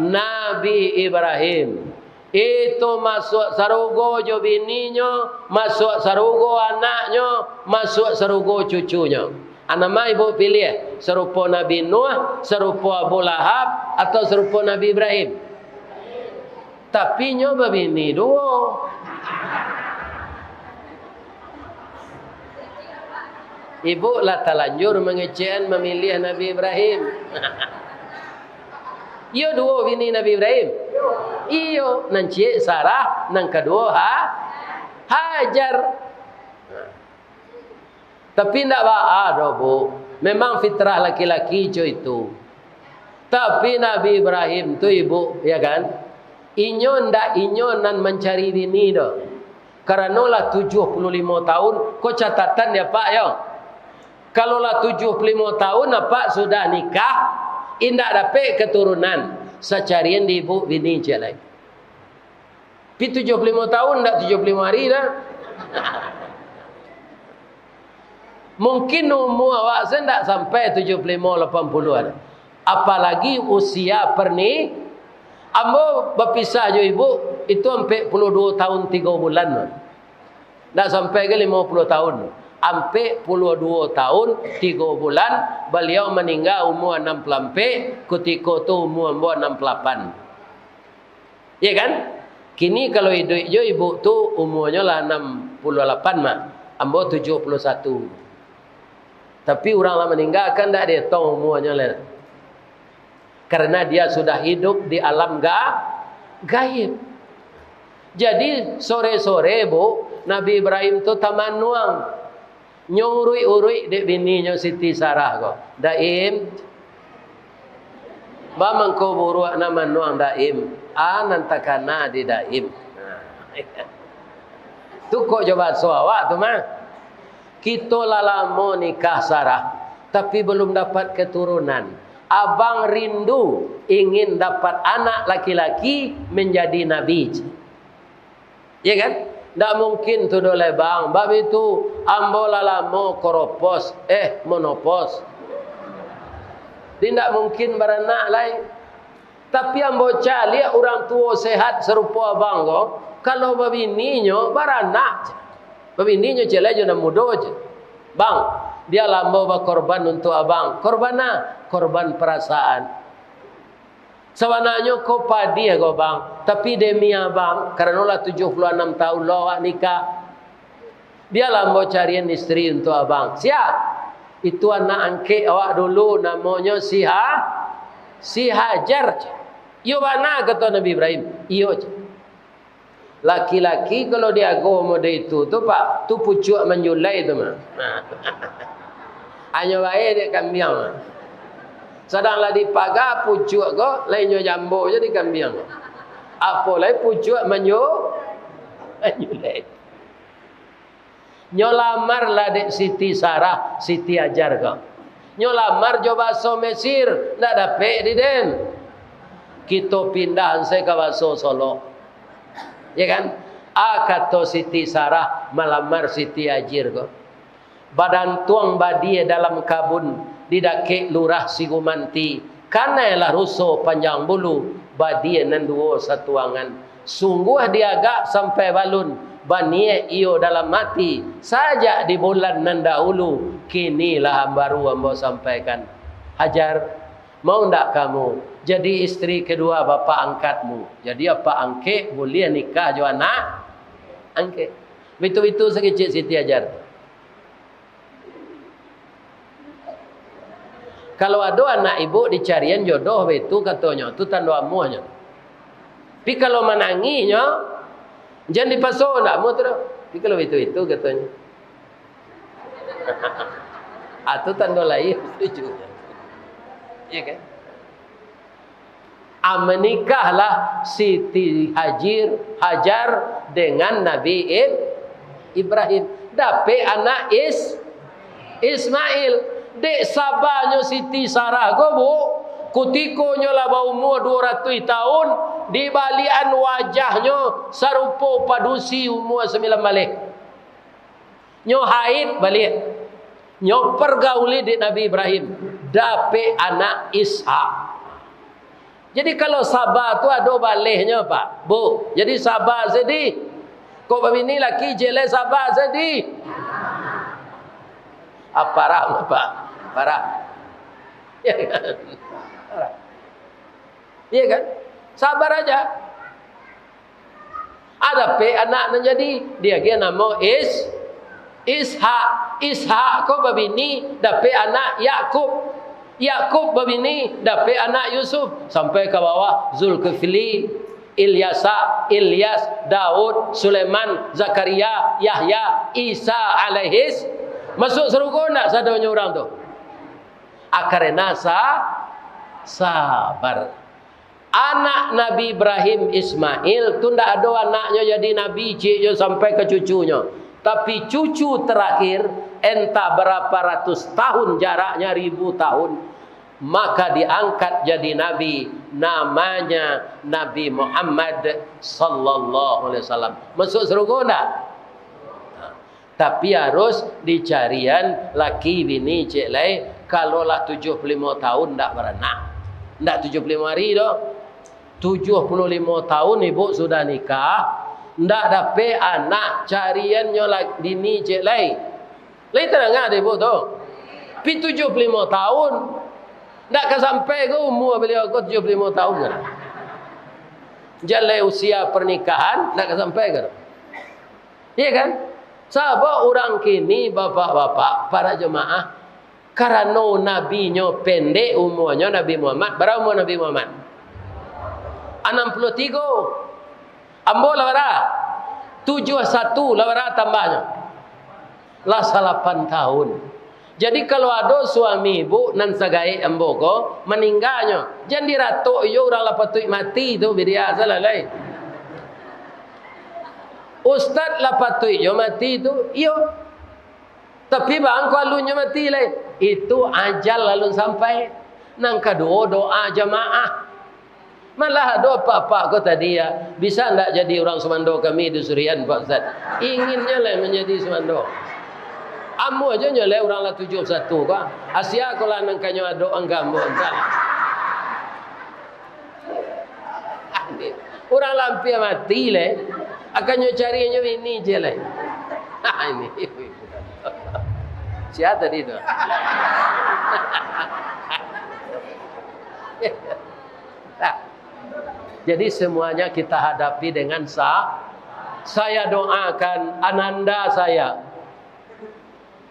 Nabi Ibrahim itu masuk sarugo jo bininya, masuk sarugo anaknya, masuk sarugo cucunya. Anama ibu pilih serupa Nabi Nuh, serupa Abu Lahab atau serupa Nabi Ibrahim. Tapi nyoba bini dua. Ibu lah terlanjur mengecehan memilih Nabi Ibrahim. Iyo dua bini Nabi Ibrahim. Iyo nan cik Sarah, nan kedua Hajar. Tapi tidak ada bu. Memang fitrah laki-laki itu. Tapi Nabi Ibrahim tu ibu, ya kan? Inyo ndak inyo nan mencari bini dah. Karena lah 75 tahun, kau catatan ya Pak ya. Kalau lah 75 tahun apa sudah nikah, indak dapat keturunan, secarian di ibu bini je lain. Pi 75 tahun ndak 75 hari dah. Mungkin umur awak sendak sampai 75 80 ada. Apalagi usia perni. Ambo berpisah jo ibu itu sampai 42 tahun 3 bulan. Ndak sampai ke 50 tahun. Sampai 42 tahun 3 bulan beliau meninggal umur 64, ketika tu umur 68. Ya kan? Kini kalau hidup jo ibu tu umurnya lah 68 mah. Ambo 71. Tapi orang lah meninggal kan tak dia tahu umurnya lah. Karena dia sudah hidup di alam gaib. Jadi sore-sore bu, Nabi Ibrahim tu taman nuang. Nyurui-urui dek bininya Siti Sarah kok. Daim. Bamang ko buruak nama nuang daim. Nantakana di daim. Tu kok coba suawak tu mah. Kita lama nikah Sarah. Tapi belum dapat keturunan. Abang rindu ingin dapat anak laki-laki menjadi nabi. Ya kan? Tak mungkin tu doleh bang. Bab itu ambo lama koropos, monopos. Tidak mungkin beranak lain. Tapi ambo cari orang tua sehat serupa abang ko. Kalau babininya beranak. Babininya celai je muda je. Bang. Dia lama berkorban untuk abang. Korban apa? Korban perasaan. Sebenarnya kau padi ya kau bang. Tapi demi abang. Kerana lah 76 tahun lawak nikah. Dia lama carian istri untuk abang. Siap. Itu anak angkit awak dulu. Namanya si Hajar. Iyo mana kata Nabi Ibrahim. Iyo. Laki-laki kalau dia agama dia itu. Tu pak. Tu pucuk menjulai tu mah. Hanya baik dia kambiang. Sedanglah di pagar pucuk ko, lainnya jambu je di kambiang. Apa lain pucuk menyulai. Nyolamar lah dek Siti Sarah, Siti Hajar ko. Nyolamar jo bahasa Mesir, ndak dapat di den. Kita pindah saya ke bahasa Solo. Ya kan? Kata Siti Sarah melamar Siti Hajar ko. Badan tuang badie dalam kabun didake lurah Sigumanti. Kanalah rusuh panjang bulu badie nan duo satuangan. Sungguh dia agak sampai balun banie iyo dalam mati saja di bulan nan dahulu. Kinilah baru ambo sampaikan. Hajar, mau ndak kamu jadi istri kedua bapa angkatmu? Jadi apa angke boleh nikah jo anak angke. Itu sekecil Siti Hajar. Kalau ada anak ibu dicarian jodoh itu katanya, itu tanda amuhnya. Tapi kalau menanginya, jangan dipasok nak mu tu. Tapi kalau itu katanya. Itu tanda lain setuju. Ya kan? Menikahlah Siti Hajar dengan Nabi Ibrahim. Dapat anak Ismail. Dek sabarnya Siti Sarah ko bu, kutikonya lah umur 200 tahun, di balian wajahnya serupa padusi umur 9 balik. Nyo haid balik. Nyo pergauli di Nabi Ibrahim. Dapat anak Ishak. Jadi kalau sabar tu ada balihnya Pak. Bu, jadi sabar sedih. Kok begini laki jelek sabar sedih. Parah Pak. Parah. Ya kan? Parah. Iya kan? Sabar aja. Ada anak menjadi dia nama Ishak. Ishak kok begini dapat anak Yakub. Yakub begini dapat anak Yusuf sampai ke bawah Zulkifli, Ilyas, Daud, Sulaiman, Zakaria, Yahya, Isa alaihis masuk surga nak sadanya orang tu. Karena sabar. Anak Nabi Ibrahim Ismail tu ndak ada anaknya jadi nabi cik sampai ke cucunya. Tapi cucu terakhir entah berapa ratus tahun jaraknya, ribu tahun, maka diangkat jadi nabi, namanya Nabi Muhammad sallallahu alaihi wasallam. Masuk surga enggak? Tapi harus dicarian laki bini cik lai. Kalau lah 75 tahun ndak beranak. Ndak 75 hari doh. 75 tahun ibu sudah nikah, ndak dapat anak, cariannya bini cik lai. Lai tenang ada ibu tu. Pi 75 tahun ndak sampai ke umur beliau ke 75 tahun kan. Jalai usia pernikahan ndak sampai ke. Iya kan? Sahabat orang kini bapak-bapak para jemaah karena nabinya pendek umurnya Nabi Muhammad. Berapa umur Nabi Muhammad? 63. Ambo lawara 71 lawara tambahnya lah 8 tahun. Jadi kalau ada suami ibu nan sagai ambo ko meninggalnya jangan diratok yo orang la patut mati tu bidia salah lai. Ustaz la patut yo mati tu yo. Tapi bang kalunya mati lai. Itu ajal lalu sampai. Nang kedua doa jamaah. Malah ada apa-apa kau tadi ya. Bisa tak jadi orang Semando kami di Surian Pak Ustaz? Inginnya lah menjadi Semando. Amu aja nyoleh orang lah 71 kau. Asia kau lah nangkanyo ada anggamu entah. Orang lampir mati le. Akannya carinya ini je le. Ini. Siapa tadi tu? Jadi semuanya kita hadapi dengan saya doakan ananda saya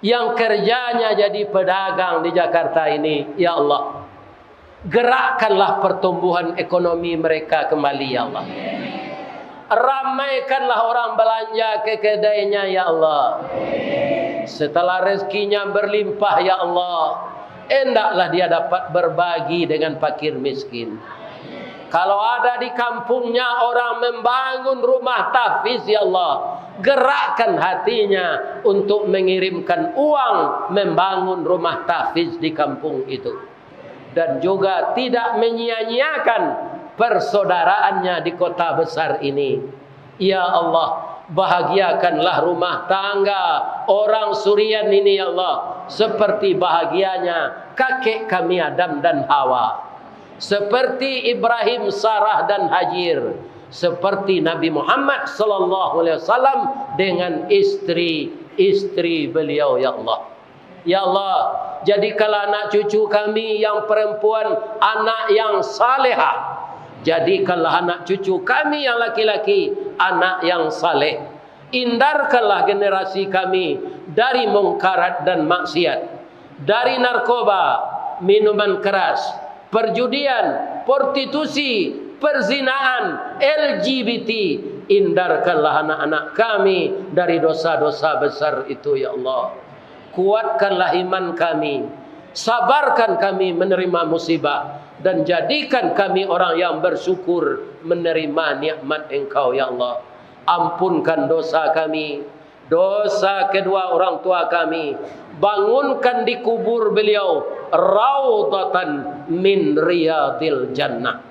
yang kerjanya jadi pedagang di Jakarta ini, ya Allah, gerakkanlah pertumbuhan ekonomi mereka kembali, ya Allah. Ramaikanlah orang belanja ke kedainya, ya Allah. Setelah rezekinya berlimpah, ya Allah, hendaklah dia dapat berbagi dengan fakir miskin. Kalau ada di kampungnya orang membangun rumah tahfiz, ya Allah, gerakkan hatinya untuk mengirimkan uang membangun rumah tahfiz di kampung itu. Dan juga tidak menyia-nyiakan persaudaraannya di kota besar ini. Ya Allah, bahagiakanlah rumah tangga orang Surian ini, ya Allah, seperti bahagianya kakek kami Adam dan Hawa, seperti Ibrahim, Sarah dan Hajir, seperti Nabi Muhammad sallallahu alaihi wasallam dengan istri beliau, ya Allah. Ya Allah, jadikanlah anak cucu kami yang perempuan anak yang salehah. Jadikanlah anak cucu kami yang laki-laki anak yang saleh. Hindarkanlah generasi kami dari mungkarat dan maksiat, dari narkoba, minuman keras, perjudian, prostitusi, perzinaan, LGBT. Hindarkanlah anak-anak kami dari dosa-dosa besar itu, ya Allah. Kuatkanlah iman kami, sabarkan kami menerima musibah, dan jadikan kami orang yang bersyukur menerima nikmat Engkau, ya Allah. Ampunkan dosa kami, dosa kedua orang tua kami. Bangunkan di kubur beliau raudhatan min riyadil jannah.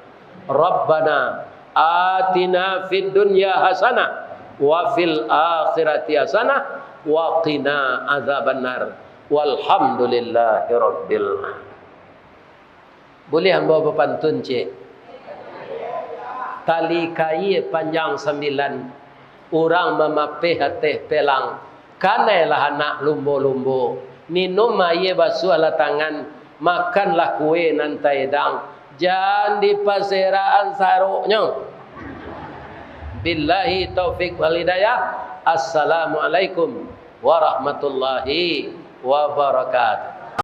Rabbana atina fid dunya hasanah wa fil akhirati hasanah wa qina azabannar. Walhamdulillahirabbil alamin. Boleh hamba berpantun cik? Tali kai panjang 9, orang memapih hati pelang. Kanailah anak lumbo-lumbo. Minum air basuh ala tangan, makanlah kue nantai dang. Jangan di pasiraan saruknya. Billahi taufik wal hidayah. Assalamualaikum warahmatullahi wabarakatuh.